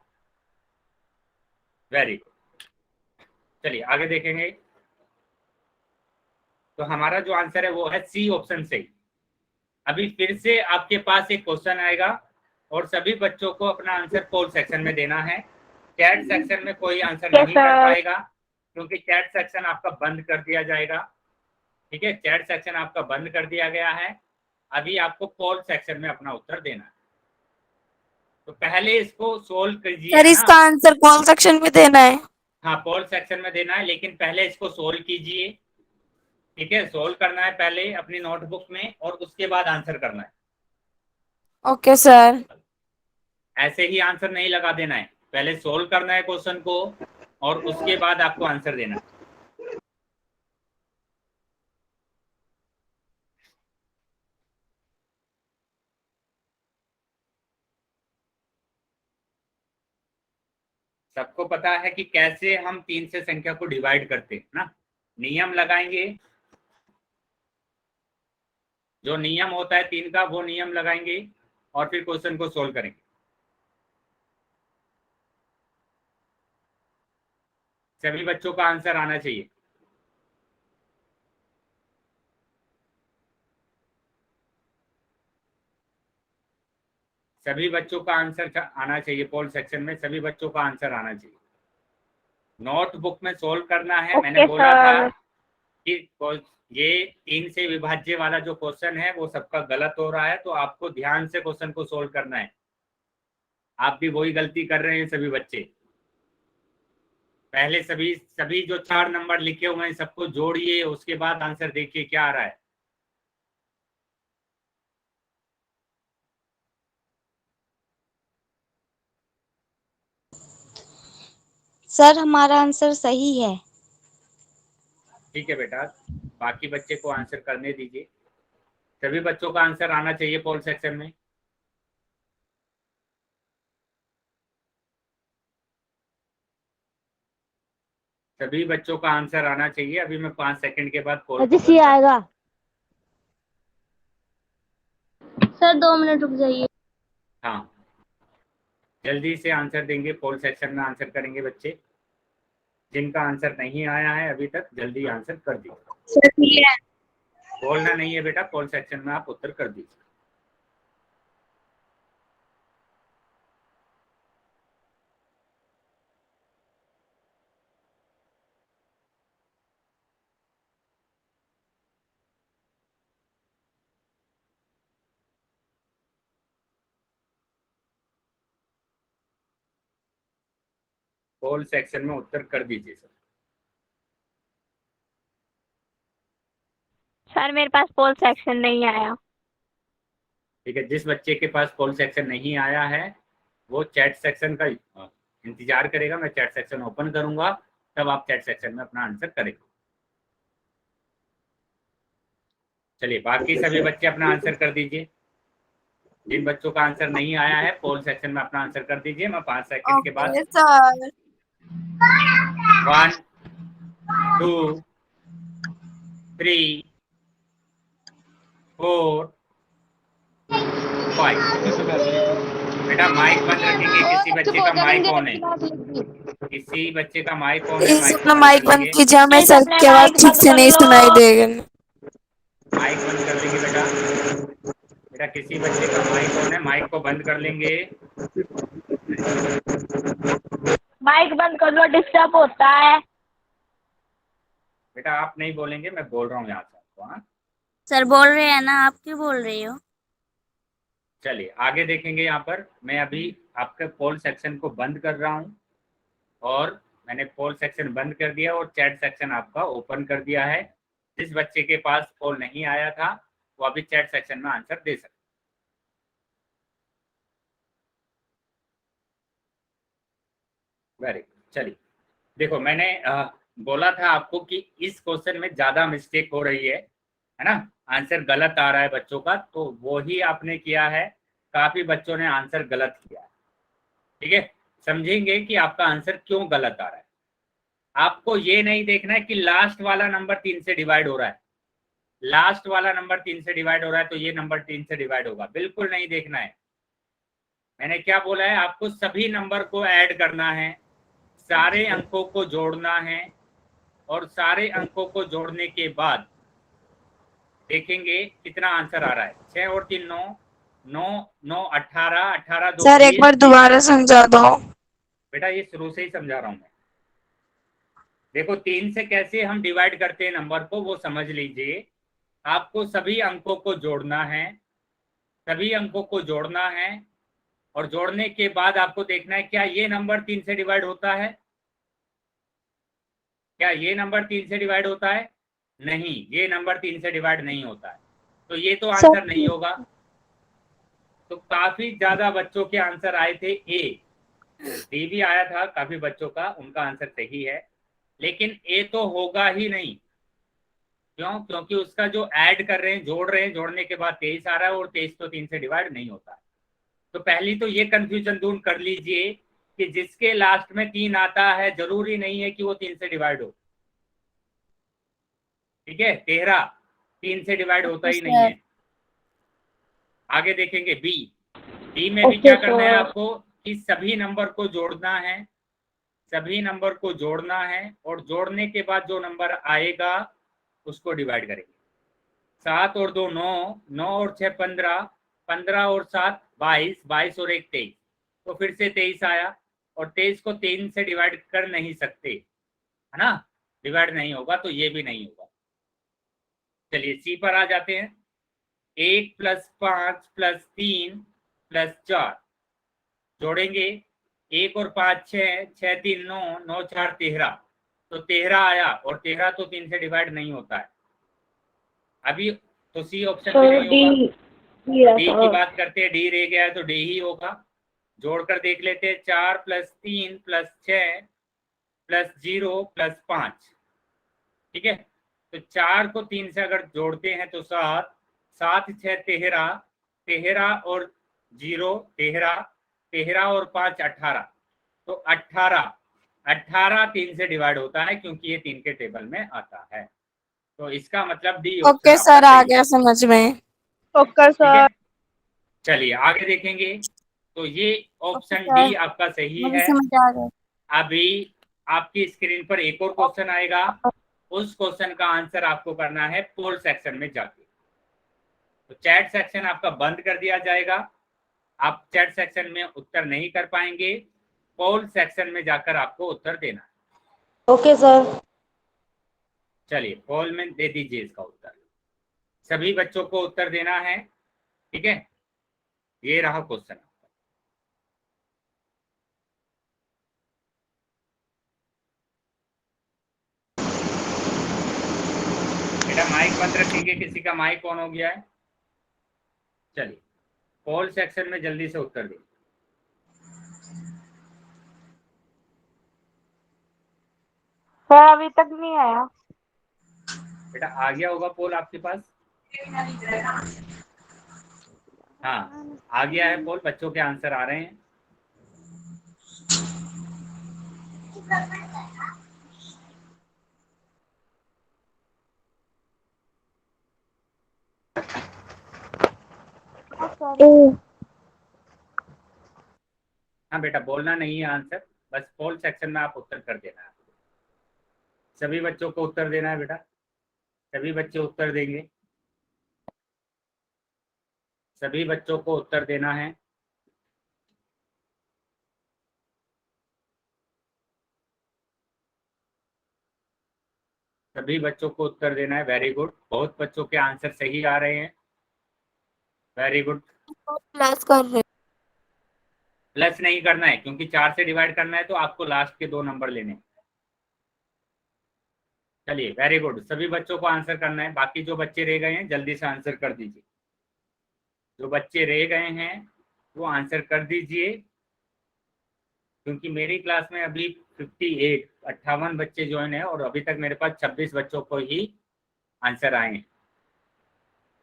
S1: Very good. चलिए आगे देखेंगे। तो हमारा जो आंसर है वो है सी ऑप्शन सही। अभी फिर से आपके पास एक क्वेश्चन आएगा और सभी बच्चों को अपना आंसर पोल सेक्शन में देना है। चैट सेक्शन में कोई आंसर नहीं कर पाएगा क्योंकि चैट सेक्शन आपका बंद कर दिया जाएगा। ठीक है, चैट सेक्शन आपका बंद कर दिया गया है। अभी आपको पोल सेक्शन में अपना उत्तर देना है। तो पहले इसको सोल्व कीजिए,
S2: सर
S1: है
S2: इसका
S1: ना।
S2: आंसर कौन सेक्शन में देना है?
S1: हाँ, पोल सेक्शन में देना है, लेकिन पहले इसको सोल्व कीजिए। ठीक है, सोल्व करना है पहले अपनी नोटबुक में और उसके बाद आंसर करना है।
S2: Okay sir.
S1: ऐसे ही आंसर नहीं लगा देना है, पहले सोल्व करना है क्वेश्चन को और उसके बाद आपको आंसर देना है। सबको पता है कि कैसे हम 3 से संख्या को डिवाइड करते हैं ना। नियम लगाएंगे, जो नियम होता है 3 का वो नियम लगाएंगे और फिर क्वेश्चन को सोल्व करेंगे। सभी बच्चों का आंसर आना चाहिए। सभी बच्चों का आंसर आना चाहिए, पोल सेक्शन में सभी बच्चों का आंसर आना चाहिए। नोटबुक में सोल्व करना है। मैंने बोला था कि ये 3 से विभाज्य वाला जो क्वेश्चन है वो सबका गलत हो रहा है, तो आपको ध्यान से क्वेश्चन को सोल्व करना है। आप भी वही गलती कर रहे हैं सभी बच्चे। पहले सभी जो 4 नंबर लिखे हुए हैं सबको जोड़िए, उसके बाद आंसर देखिए क्या आ रहा है।
S3: सर हमारा आंसर सही है।
S1: ठीक है बेटा, बाकी बच्चे को आंसर करने दीजिए। सभी बच्चों का आंसर आना चाहिए पोल सेक्शन में। सभी बच्चों का आंसर आना चाहिए। अभी मैं 5 सेकंड के बाद पोल को
S6: आएगा। सर 2 मिनट रुक जाइए।
S1: हाँ, जल्दी से आंसर देंगे, पोल सेक्शन में आंसर करेंगे बच्चे। जिनका आंसर नहीं आया है अभी तक जल्दी आंसर कर दीजिए। बोलना नहीं है बेटा, पोल सेक्शन में आप उत्तर कर दीजिए। पोल सेक्शन में उत्तर कर दीजिए सर।
S4: सर मेरे पास पोल सेक्शन नहीं आया।
S1: ठीक है, जिस बच्चे के पास पोल सेक्शन नहीं आया है वो चैट सेक्शन का इंतजार करेगा। मैं चैट सेक्शन ओपन करूंगा, तब आप चैट सेक्शन में अपना आंसर करेंगे। चलिए, बाकी सभी बच्चे अपना आंसर कर दीजिए। जिन बच्चों का आंसर नहीं आया है पोल सेक्शन में अपना आंसर कर दीजिए। मैं 5 सेकंड के बाद
S2: ओके सर।
S1: 1 2 3 4 5। बेटा माइक बंद रखेंगे। किसी बच्चे का माइक ऑन है? किसी बच्चे का माइक ऑन है?
S2: प्लीज
S1: माइक
S2: अपना
S1: को
S2: माइक
S1: बंद कर
S2: बंद
S1: लीजिए।
S2: कीजिए, हमें सर की आवाज ठीक से नहीं सुनाई देगी।
S1: माइक बंद कर लेंगे बेटा। बेटा किसी बच्चे का माइक ऑन है, माइक को बंद कर लेंगे।
S4: माइक बंद कर लो, डिस्टर्ब होता है।
S1: बेटा आप नहीं बोलेंगे, मैं बोल रहा हूँ यहाँ से आपको। हाँ,
S3: सर बोल रहे हैं ना, आप क्यों बोल रही हो?
S1: चलिए आगे देखेंगे। यहाँ पर मैं अभी आपके पोल सेक्शन को बंद कर रहा हूँ और मैंने पोल सेक्शन बंद कर दिया और चैट सेक्शन आपका ओपन कर दिया है। जिस बच्चे के पास पोल नहीं आया था वो अभी चैट सेक्शन में आंसर दे सकते। Very good. चलिए देखो, मैंने बोला था आपको कि इस क्वेश्चन में ज्यादा मिस्टेक हो रही है ना, आंसर गलत आ रहा है बच्चों का, तो वो ही आपने किया है। काफी बच्चों ने आंसर गलत किया है। ठीक है, समझेंगे कि आपका आंसर क्यों गलत आ रहा है। आपको ये नहीं देखना है कि लास्ट वाला नंबर 3 से डिवाइड हो रहा है, लास्ट वाला नंबर 3 से डिवाइड हो रहा है तो ये नंबर 3 से डिवाइड होगा, बिल्कुल नहीं देखना है। मैंने क्या बोला है, आपको सभी नंबर को ऐड करना है, सारे अंकों को जोड़ना है और सारे अंकों को जोड़ने के बाद देखेंगे कितना आंसर आ रहा है। 6 और 3 9, 9 9 18, 18 2
S2: सर एक बार दोबारा समझा दो।
S1: बेटा ये शुरू से ही समझा रहा हूं मैं। देखो 3 से कैसे हम डिवाइड करते हैं नंबर को वो समझ लीजिए। आपको सभी अंकों को जोड़ना है, सभी अंकों को जोड़ना है और जोड़ने के बाद आपको देखना है क्या ये नंबर 3 से डिवाइड होता है, क्या ये नंबर 3 से डिवाइड होता है, नहीं ये नंबर 3 से डिवाइड नहीं होता है, तो ये तो आंसर नहीं होगा। तो काफी ज्यादा बच्चों के आंसर आए थे ए, डी भी आया था काफी बच्चों का, उनका आंसर सही है, लेकिन ए तो होगा ही नहीं। क्यों? क्योंकि उसका जो ऐड कर रहे हैं, जोड़ रहे हैं, जोड़ने के बाद 23 आ रहा है और 23 तो 3 से डिवाइड नहीं होता है। तो पहली तो ये कंफ्यूजन दूर कर लीजिए कि जिसके लास्ट में 3 आता है जरूरी नहीं है कि वो 3 से डिवाइड हो। ठीक है, 13 3 से डिवाइड होता ही नहीं है। आगे देखेंगे बी। बी में भी क्या करना है आपको कि सभी नंबर को जोड़ना है, सभी नंबर को जोड़ना है और जोड़ने के बाद जो नंबर आएगा उसको डिवाइड करेंगे। 7 और 2 9, 9 और 6 15, 15 और 7 22, 22 और 1 23, तो फिर से 23 आया और 23 को 3 से डिवाइड कर नहीं सकते है ना, डिवाइड नहीं होगा, तो ये भी नहीं होगा। चलिए सी पर आ जाते हैं। 1 + 5 + 3 + 4 जोड़ेंगे। 1 और 5 6, 6 3 9, 9 4 13, तो 13 आया और 13 तो 3 से डिवाइड नहीं होता है। अभी तो सी ऑप्शन भी नहीं होगा। डी की बात करते हैं, डी रह गया है तो डी ही होगा। जोड़कर देख लेते हैं। 4 + 3 + 6 + 0 + 5। ठीक है, तो 4 को 3 से अगर जोड़ते हैं तो 7, 7 6 13, 13 और 0 13, 13 और 5 18, तो 18 3 से डिवाइड होता है क्योंकि ये 3 के टेबल में आता है। तो इसका मतलब डी ऑप्शन
S2: ओके सर, आ गया समझ में।
S4: ओके
S1: ठीक है,
S4: सर।
S1: चलिए आगे देखेंगे। तो ये ऑप्शन
S2: सर,
S1: डी आपका सही
S2: मुझे
S1: है।
S2: समझ आ गया।
S1: अभी आपकी स्क्रीन पर एक और क्वेश्चन आएगा, उस क्वेश्चन का आंसर आपको करना है पोल सेक्शन में जाके। तो चैट सेक्शन आपका बंद कर दिया जाएगा, आप चैट सेक्शन में उत्तर नहीं कर पाएंगे, पोल सेक्शन में जाकर आपको उत्तर देना है।
S6: Okay sir.
S1: चलिए पोल में दे दीजिए इसका उत्तर, सभी बच्चों को उत्तर देना है। ठीक है, ये रहा क्वेश्चन। बेटा माइक बंद रखेंगे, किसी का माइक ऑन हो गया है। चलिए पोल सेक्शन में जल्दी से उत्तर दीजिए।
S4: सर अभी तक नहीं आया।
S1: बेटा आ गया होगा पोल आपके पास? हाँ आ गया है पोल, बच्चों के आंसर आ रहे हैं। हाँ बेटा बोलना नहीं है आंसर, बस पोल सेक्शन में आप उत्तर कर देना है। सभी बच्चों को उत्तर देना है बेटा, सभी बच्चे उत्तर देंगे, सभी बच्चों को उत्तर देना है। सभी बच्चों को उत्तर देना है। वेरी गुड, बहुत बच्चों के आंसर सही आ रहे हैं। वेरी गुड,
S2: प्लस कर रहे।
S1: प्लस नहीं करना है, क्योंकि 4 से डिवाइड करना है तो आपको लास्ट के 2 नंबर लेने हैं। चलिए वेरी गुड, सभी बच्चों को आंसर करना है। बाकी जो बच्चे रह गए हैं जल्दी से आंसर कर दीजिए। जो बच्चे रह गए हैं वो आंसर कर दीजिए, क्योंकि मेरी क्लास में अभी 58 बच्चे ज्वाइन है और अभी तक मेरे पास 26 बच्चों को ही आंसर आए हैं।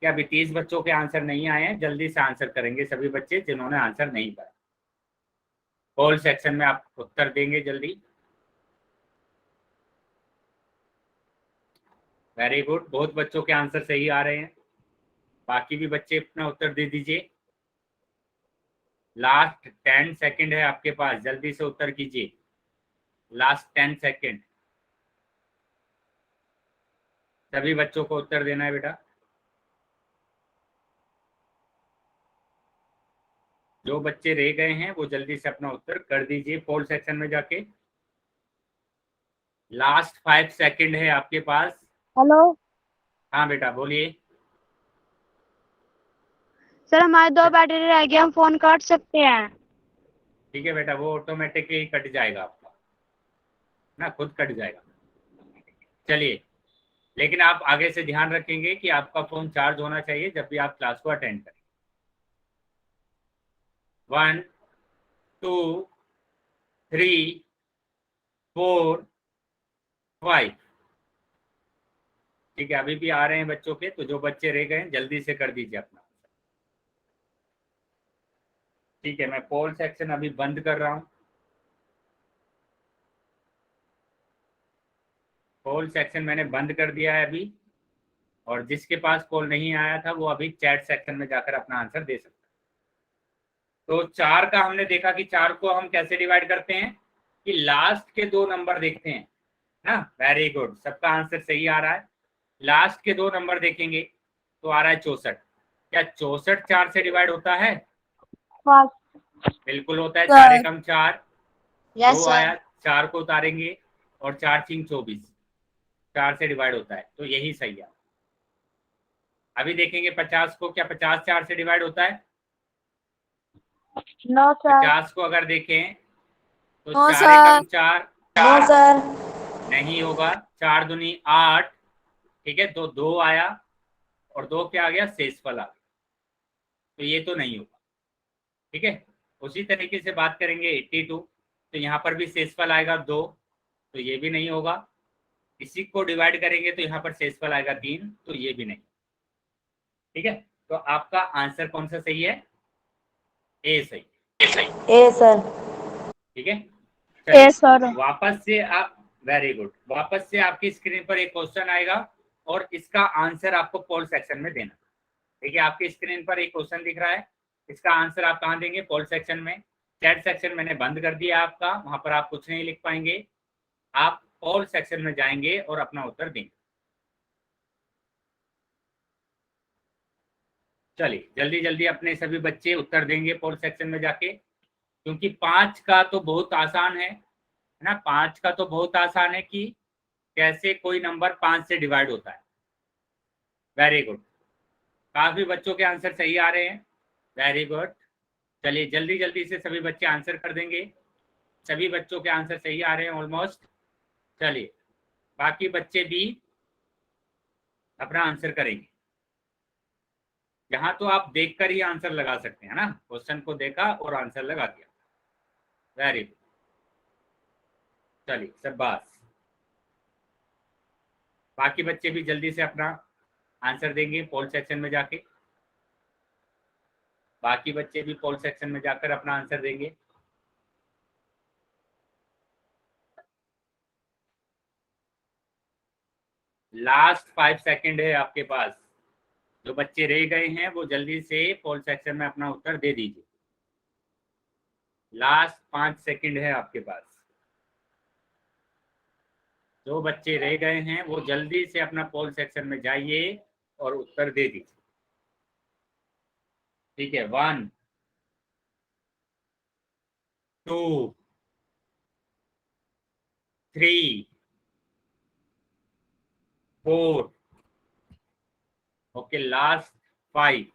S1: क्या अभी 30 बच्चों के आंसर नहीं आए हैं? जल्दी से आंसर करेंगे सभी बच्चे जिन्होंने आंसर नहीं करा। पोल सेक्शन में आप उत्तर देंगे जल्दी। वेरी गुड, बहुत बच्चों के आंसर सही आ रहे हैं। बाकी भी बच्चे अपना उत्तर दे दीजिए। लास्ट 10 सेकंड है आपके पास, जल्दी से उत्तर कीजिए। लास्ट 10 सेकंड, सभी बच्चों को उत्तर देना है बेटा। जो बच्चे रह गए हैं वो जल्दी से अपना उत्तर कर दीजिए पोल सेक्शन में जाके। लास्ट 5 सेकंड है आपके पास।
S4: हेलो
S1: हाँ बेटा बोलिए।
S4: सर, हमारे 2 बैटरी रह गए, हम फोन काट सकते हैं?
S1: ठीक है बेटा, वो ऑटोमेटिकली कट जाएगा आपका ना, खुद कट जाएगा। चलिए, लेकिन आप आगे से ध्यान रखेंगे कि आपका फोन चार्ज होना चाहिए जब भी आप क्लास को अटेंड करें। 1 2 3 4 5। ठीक है, अभी भी आ रहे हैं बच्चों के, तो जो बच्चे रह गए हैं जल्दी से कर दीजिए अपना। ठीक है, मैं पोल सेक्शन अभी बंद कर रहा हूं। पोल सेक्शन मैंने बंद कर दिया है अभी, और जिसके पास पोल नहीं आया था वो अभी चैट सेक्शन में जाकर अपना आंसर दे सकता है। तो 4 का हमने देखा कि 4 को हम कैसे डिवाइड करते हैं, कि लास्ट के 2 नंबर देखते हैं ना। वेरी गुड, सबका आंसर सही आ रहा है। लास्ट के 2 नंबर देखेंगे तो आ रहा है 64। क्या 64 4 से डिवाइड होता है? बिल्कुल होता है। 4 एकम 4, 2 आया, 4 को उतारेंगे और 4 3 24, 4 से डिवाइड होता है, तो यही सही है। अभी देखेंगे 50 को, क्या 50 4 से डिवाइड होता है?
S4: No sir.
S1: 50 को अगर देखें तो
S2: नो
S1: 4
S2: सर।
S1: एकम 4
S2: नो सर।
S1: नहीं होगा। 4 दूनी 8, ठीक है, तो 2 आया और 2 क्या आ गया? शेषफल आ गया, तो ये तो नहीं होगा। ठीक है, उसी तरीके से बात करेंगे 82, तो यहाँ पर भी शेषफल आएगा 2, तो ये भी नहीं होगा। इसी को डिवाइड करेंगे तो यहाँ पर शेषफल आएगा 3, तो ये भी नहीं। ठीक है, तो आपका आंसर कौन सा सही है? ए सही।
S6: ए सर।
S1: ठीक है,
S4: ए सर।
S1: वापस से आप, वेरी गुड, वापस से आपकी स्क्रीन पर एक क्वेश्चन आएगा और इसका आंसर आपको पोल सेक्शन में देना। देखिए आपकी स्क्रीन पर एक क्वेश्चन दिख रहा है, इसका आंसर आप कहाँ देंगे? पोल सेक्शन में। चैट सेक्शन मैंने बंद कर दिया आपका, वहां पर आप कुछ नहीं लिख पाएंगे। आप पोल सेक्शन में जाएंगे और अपना उत्तर देंगे। चलिए जल्दी जल्दी अपने सभी बच्चे उत्तर देंगे पोल सेक्शन में जाके, क्योंकि 5 का तो बहुत आसान है ना। 5 का तो बहुत आसान है कि कैसे कोई नंबर 5 से डिवाइड होता है। वेरी गुड, काफी बच्चों के आंसर सही आ रहे हैं। वेरी गुड, चलिए जल्दी जल्दी से सभी बच्चे आंसर कर देंगे। सभी बच्चों के आंसर सही आ रहे हैं ऑलमोस्ट। चलिए बाकी बच्चे भी अपना आंसर करेंगे। यहाँ तो आप देखकर ही आंसर लगा सकते हैं ना, क्वेश्चन को देखा और आंसर लगा दिया। वेरी गुड, चलिए शाबाश। बाकी बच्चे भी जल्दी से अपना आंसर देंगे पोल सेक्शन में जाके। बाकी बच्चे भी पोल सेक्शन में जाकर अपना आंसर देंगे। लास्ट 5 सेकंड है आपके पास। जो बच्चे रह गए हैं वो जल्दी से पोल सेक्शन में अपना उत्तर दे दीजिए। लास्ट 5 सेकंड है आपके पास। जो बच्चे रह गए हैं वो जल्दी से अपना पोल सेक्शन में जाइए और उत्तर दे दीजिए। ठीक है, 1 2 3 4, ओके, लास्ट 5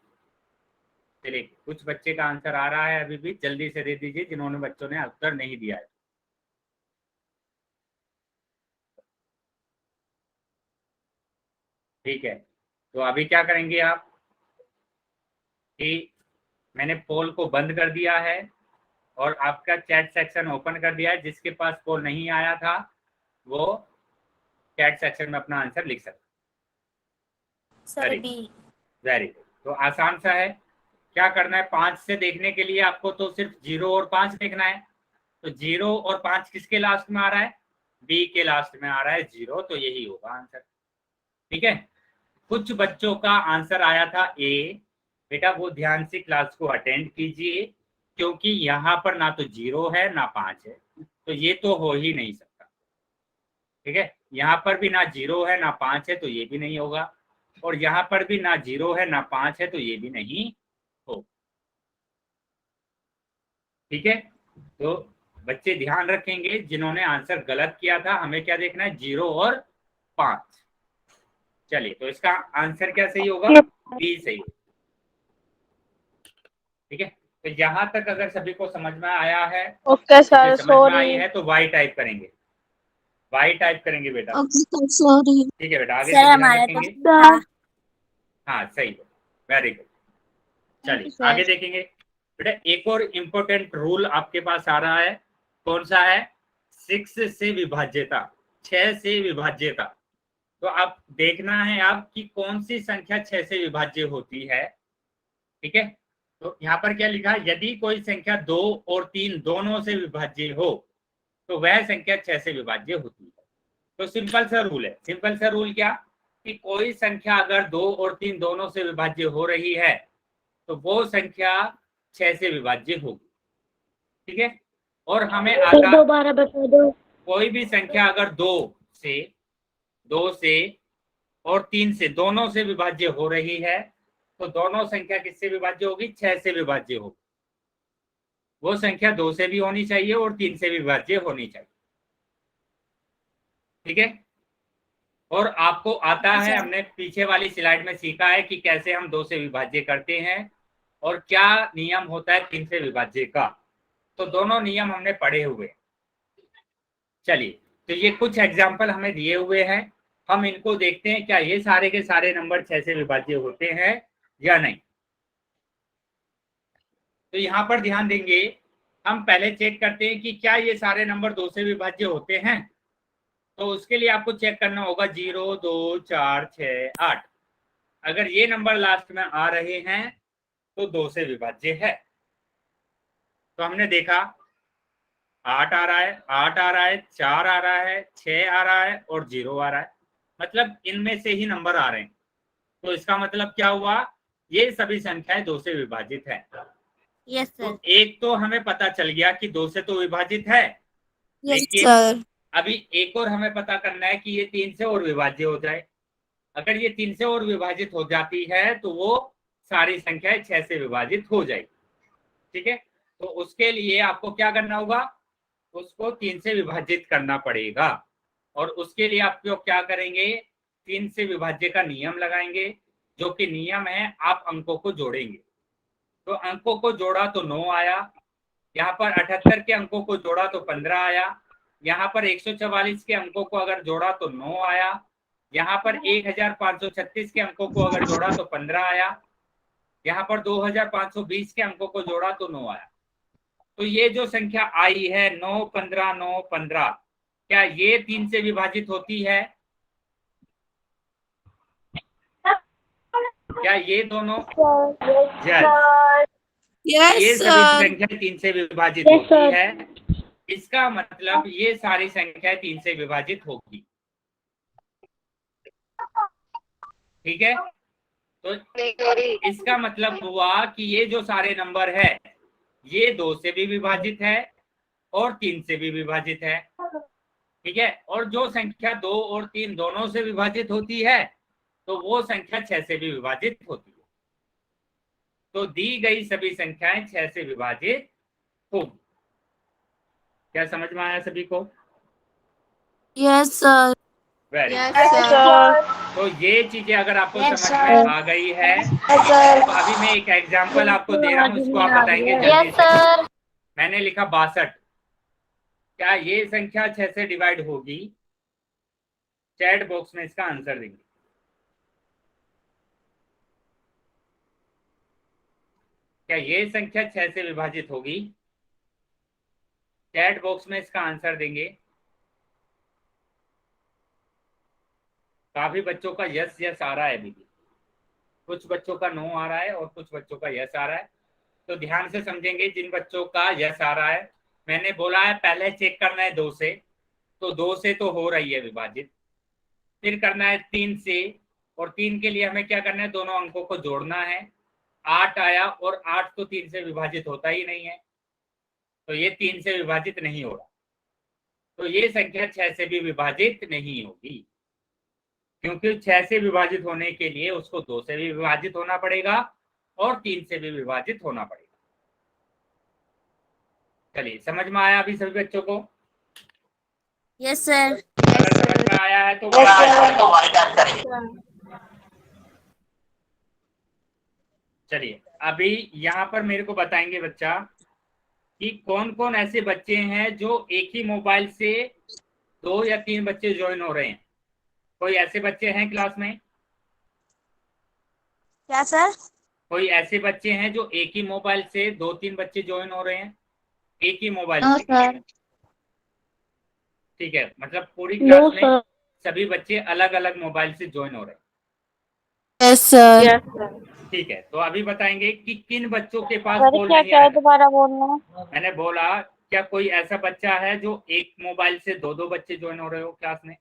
S1: चलिए, कुछ बच्चे का आंसर आ रहा है अभी भी, जल्दी से दे दीजिए जिन्होंने बच्चों ने उत्तर नहीं दिया है। ठीक है, तो अभी क्या करेंगे आप कि मैंने पोल को बंद कर दिया है और आपका चैट सेक्शन ओपन कर दिया है। जिसके पास पोल नहीं आया था वो चैट सेक्शन में अपना आंसर लिख सकते।
S3: Sir B.
S1: Very good. तो आसान सा है। क्या करना है, 5 से देखने के लिए आपको तो सिर्फ 0 और 5 देखना है। तो 0 और 5 किसके लास्ट में आ रहा है? बी के लास्ट में आ रहा है 0, तो यही होगा आंसर। ठीक है, कुछ बच्चों का आंसर आया था ए। बेटा वो ध्यान से क्लास को अटेंड कीजिए, क्योंकि यहाँ पर ना तो 0 है ना 5 है, तो ये तो हो ही नहीं सकता। ठीक है, यहाँ पर भी ना 0 है ना 5 है, तो ये भी नहीं होगा, और यहाँ पर भी ना 0 है ना 5 है, तो ये भी नहीं हो। ठीक है, तो बच्चे ध्यान रखेंगे, जिन्होंने आंसर गलत किया था हमें क्या देखना है, 0 और 5। चलिए, तो इसका आंसर क्या सही होगा? बी सही होगा। ठीक है, तो यहाँ तक अगर सभी को समझ में आया है,
S4: ओके सर,
S1: समझ में आई
S4: सॉरी।
S1: है तो वाई टाइप करेंगे, वाई टाइप करेंगे बेटा।
S3: Okay sir, sorry.
S1: ठीक है बेटा, आगे
S3: सर
S1: से ध्यान
S3: हमारे
S1: रखेंगे।
S3: पास
S1: हाँ सही है, वेरी गुड। चलिए
S4: सर।
S1: आगे देखेंगे बेटा। एक और इम्पोर्टेंट रूल आपके पास आ रहा है, कौन सा है? 6 से विभाज्यता, 6 से विभाज्यता। तो आप देखना है आप कि कौन सी संख्या 6 से विभाज्य होती है। ठीक है, तो यहाँ पर क्या लिखा है, यदि कोई संख्या 2 और 3 दोनों से विभाज्य हो तो वह संख्या 6 से विभाज्य होती है। तो सिंपल सा रूल है। सिंपल सा रूल क्या कि कोई संख्या अगर 2 और 3 दोनों से विभाज्य हो रही है तो वो संख्या 6 से विभाज्य होगी। ठीक है, और हमें आता
S6: दोबारा बता दो।
S1: कोई भी संख्या अगर 2 से और 3 से दोनों से विभाज्य हो रही है तो दोनों संख्या किससे विभाज्य होगी? 6 से विभाज्य होगी। वो संख्या 2 से भी होनी चाहिए और 3 से भी विभाज्य होनी चाहिए। ठीक है, और आपको आता है, हमने पीछे वाली स्लाइड में सीखा है कि कैसे हम 2 से विभाज्य करते हैं और क्या नियम होता है 3 से विभाज्य का। तो दोनों नियम हमने पढ़े हुए। चलिए, तो ये कुछ एग्जाम्पल हमें दिए हुए हैं, हम इनको देखते हैं क्या ये सारे के सारे नंबर 6 से विभाज्य होते हैं या नहीं। तो यहाँ पर ध्यान देंगे, हम पहले चेक करते हैं कि क्या ये सारे नंबर 2 से विभाज्य होते हैं। तो उसके लिए आपको चेक करना होगा 0, 2, 4, 6, 8। अगर ये नंबर लास्ट में आ रहे हैं तो 2 से विभाज्य है। तो हमने देखा 8 आ रहा है, 8 आ रहा है, 4 आ रहा है, 6 आ रहा है और 0 आ रहा है, मतलब इनमें से ही नंबर आ रहे हैं। तो इसका मतलब क्या हुआ, ये सभी संख्याएं 2 से विभाजित है।
S3: Yes sir.
S1: तो एक तो हमें पता चल गया कि 2 से तो विभाजित है,
S3: यस
S1: लेकिन
S3: सर।
S1: अभी एक और हमें पता करना है कि ये 3 से और विभाज्य हो जाए। अगर ये 3 से और विभाजित हो जाती है तो वो सारी संख्याएं 6 से विभाजित हो जाएगी। ठीक है, तो उसके लिए आपको क्या करना होगा, उसको 3 से विभाजित करना पड़ेगा। और उसके लिए आप क्या करेंगे, 3 से विभाज्य का नियम लगाएंगे, जो कि नियम है आप अंकों को जोड़ेंगे। तो अंकों को जोड़ा तो 9 आया, यहाँ पर 78 के अंकों को जोड़ा तो 15 आया, यहाँ पर 144 के अंकों को अगर जोड़ा तो 9 आया, यहाँ पर 1536 के अंकों को अगर जोड़ा तो 15 आया, यहाँ पर 2520 के अंकों को जोड़ा तो 9 आया। तो ये जो संख्या आई है 9, 15, 9, 15, क्या ये 3 से विभाजित होती है? क्या ये दोनों? ये सभी संख्याएं 3 से विभाजित होती है। इसका मतलब ये सारी संख्याएं 3 से विभाजित होगी। ठीक है, तो इसका मतलब हुआ कि ये जो सारे नंबर है ये 2 से भी विभाजित है और 3 से भी विभाजित है। ठीक है, और जो संख्या 2 और 3 दोनों से विभाजित होती है तो वो संख्या 6 से भी विभाजित होती है। तो दी गई सभी संख्याएं 6 से विभाजित होगी। क्या समझ में आया सभी को?
S3: Yes sir.
S1: Very
S5: yes sir.
S1: तो ये चीजें अगर आपको समझ में आ गई है तो अभी मैं एक एग्जांपल आपको दे रहा हूँ, इसको आप बताएंगे जल्दी से। मैंने लिखा 62। क्या ये संख्या 6 से डिवाइड होगी? चैट बॉक्स में इसका आंसर देंगे। क्या ये संख्या 6 से विभाजित होगी? चैट बॉक्स में इसका आंसर देंगे। काफी बच्चों का यस यस आ रहा है अभी भी, कुछ बच्चों का नो आ रहा है और कुछ बच्चों का यस आ रहा है। तो ध्यान से समझेंगे। जिन बच्चों का यस आ रहा है, मैंने बोला है पहले चेक करना है 2 से, तो 2 से तो हो रही है विभाजित, फिर करना है 3 से, और 3 के लिए हमें क्या करना है, दोनों अंकों को जोड़ना है। 8 आया और 8 तो 3 से विभाजित होता ही नहीं है, तो ये 3 से विभाजित नहीं हो रहा, तो ये संख्या 6 से भी विभाजित नहीं होगी, क्योंकि 6 से विभाजित होने के लिए उसको 2 से भी विभाजित होना पड़ेगा और 3 से भी विभाजित होना पड़ेगा। चलिए, समझ में आया अभी सभी बच्चों को?
S3: Yes sir.
S1: अगर समझ में आया है तो चलिए, अभी यहाँ पर मेरे को बताएंगे बच्चा कि कौन कौन ऐसे बच्चे हैं जो एक ही मोबाइल से 2 या 3 बच्चे ज्वाइन हो रहे हैं। कोई ऐसे बच्चे हैं क्लास में?
S3: क्या सर?
S1: कोई ऐसे बच्चे हैं जो एक ही मोबाइल से 2-3 बच्चे ज्वाइन हो रहे हैं, एक ही मोबाइल
S3: नो
S1: से?
S3: सर।
S1: ठीक है, मतलब पूरी
S6: नो
S1: क्लास में
S6: सर।
S1: सभी बच्चे अलग अलग मोबाइल से ज्वाइन हो रहे हैं।
S3: Yes sir.
S4: Yes sir.
S1: ठीक है, तो अभी बताएंगे कि किन बच्चों के पास
S3: सर
S1: फोन
S3: क्या
S1: नहीं
S3: क्या
S1: आ
S3: है,
S1: रहा।
S3: दोबारा बोलना।
S1: मैंने बोला क्या कोई ऐसा बच्चा है जो एक मोबाइल से 2-2 बच्चे ज्वाइन हो रहे हो क्लास में,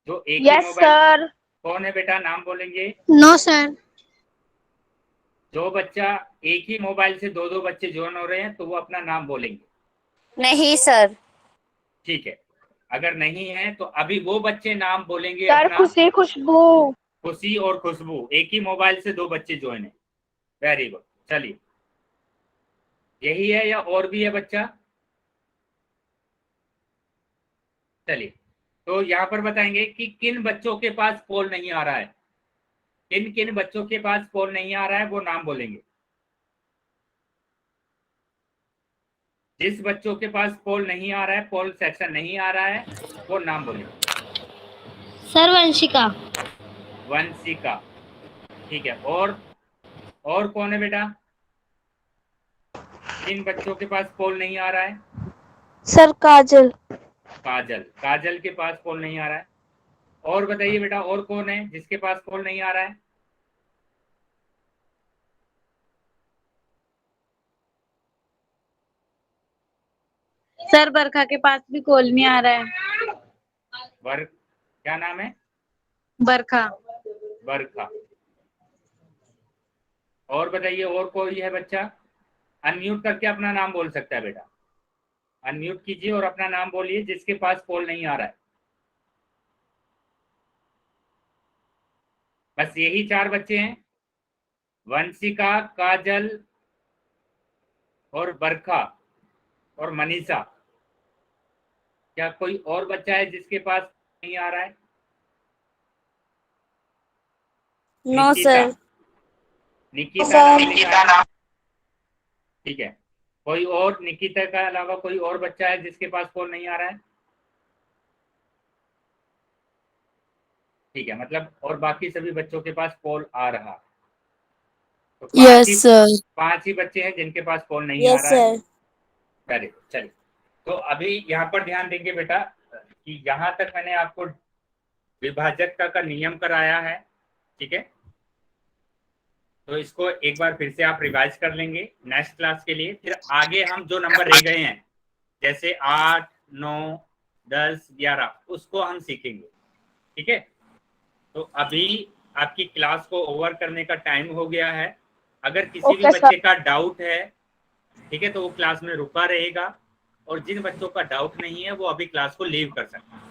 S1: जो एक ही
S4: यस
S1: मोबाइल?
S4: सर।
S1: कौन है बेटा, नाम बोलेंगे।
S3: No sir.
S1: जो बच्चा एक ही मोबाइल से 2-2 बच्चे ज्वाइन हो रहे हैं तो वो अपना नाम बोलेंगे।
S3: नहीं सर।
S1: ठीक है, अगर नहीं है तो अभी वो बच्चे नाम बोलेंगे
S4: सर
S1: अपना।
S4: खुशी खुशबू।
S1: खुशी और खुशबू, एक ही मोबाइल से 2 बच्चे ज्वाइन है। Very good. चलिए, यही है या और भी है बच्चा? चलिए, तो यहाँ पर बताएंगे कि किन बच्चों के पास कॉल नहीं आ रहा है। किन किन बच्चों के पास कॉल नहीं आ रहा है वो नाम बोलेंगे। जिस बच्चों के पास कॉल नहीं आ रहा है, कॉल सेक्शन नहीं आ रहा है, वो नाम बोलेंगे।
S3: सर वंशिका।
S1: वंशिका, ठीक है। और कौन है बेटा, किन बच्चों के पास कॉल नहीं आ रहा है?
S5: सर काजल।
S1: काजल, काजल के पास कॉल नहीं आ रहा है। और बताइए बेटा, और कौन है जिसके पास कॉल नहीं आ रहा है?
S7: सर बरखा के पास भी कॉल नहीं आ रहा है।
S1: क्या नाम है?
S7: बरखा।
S1: बरखा। और बताइए, और कोई है बच्चा? अनम्यूट करके अपना नाम बोल सकता है बेटा, अनम्यूट कीजिए और अपना नाम बोलिए जिसके पास कॉल नहीं आ रहा है। बस यही 4 बच्चे हैं, वंशिका, काजल और बरखा और मनीषा। क्या कोई और बच्चा है जिसके पास नहीं आ रहा है?
S3: No sir.
S1: निकिता नाम लिखा है। ठीक है, कोई और निकिता के अलावा कोई और बच्चा है जिसके पास कॉल नहीं आ रहा है? ठीक है, मतलब और बाकी सभी बच्चों के पास कॉल आ रहा। तो
S3: यस सर।
S1: 5 ही बच्चे हैं जिनके पास कॉल नहीं आ
S3: यस
S1: रहा है।
S3: सर।
S1: चलिए, तो अभी यहाँ पर ध्यान देंगे बेटा कि यहाँ तक मैंने आपको विभाजक का नियम कराया है। ठीक है, तो इसको एक बार फिर से आप रिवाइज कर लेंगे नेक्स्ट क्लास के लिए। फिर आगे हम जो नंबर रह गए हैं जैसे 8, 9, 10, 11 उसको हम सीखेंगे। ठीक है, तो अभी आपकी क्लास को ओवर करने का टाइम हो गया है। अगर किसी भी बच्चे का डाउट है, ठीक है, तो वो क्लास में रुका रहेगा, और जिन बच्चों का डाउट नहीं है वो अभी क्लास को लीव कर सकते हैं।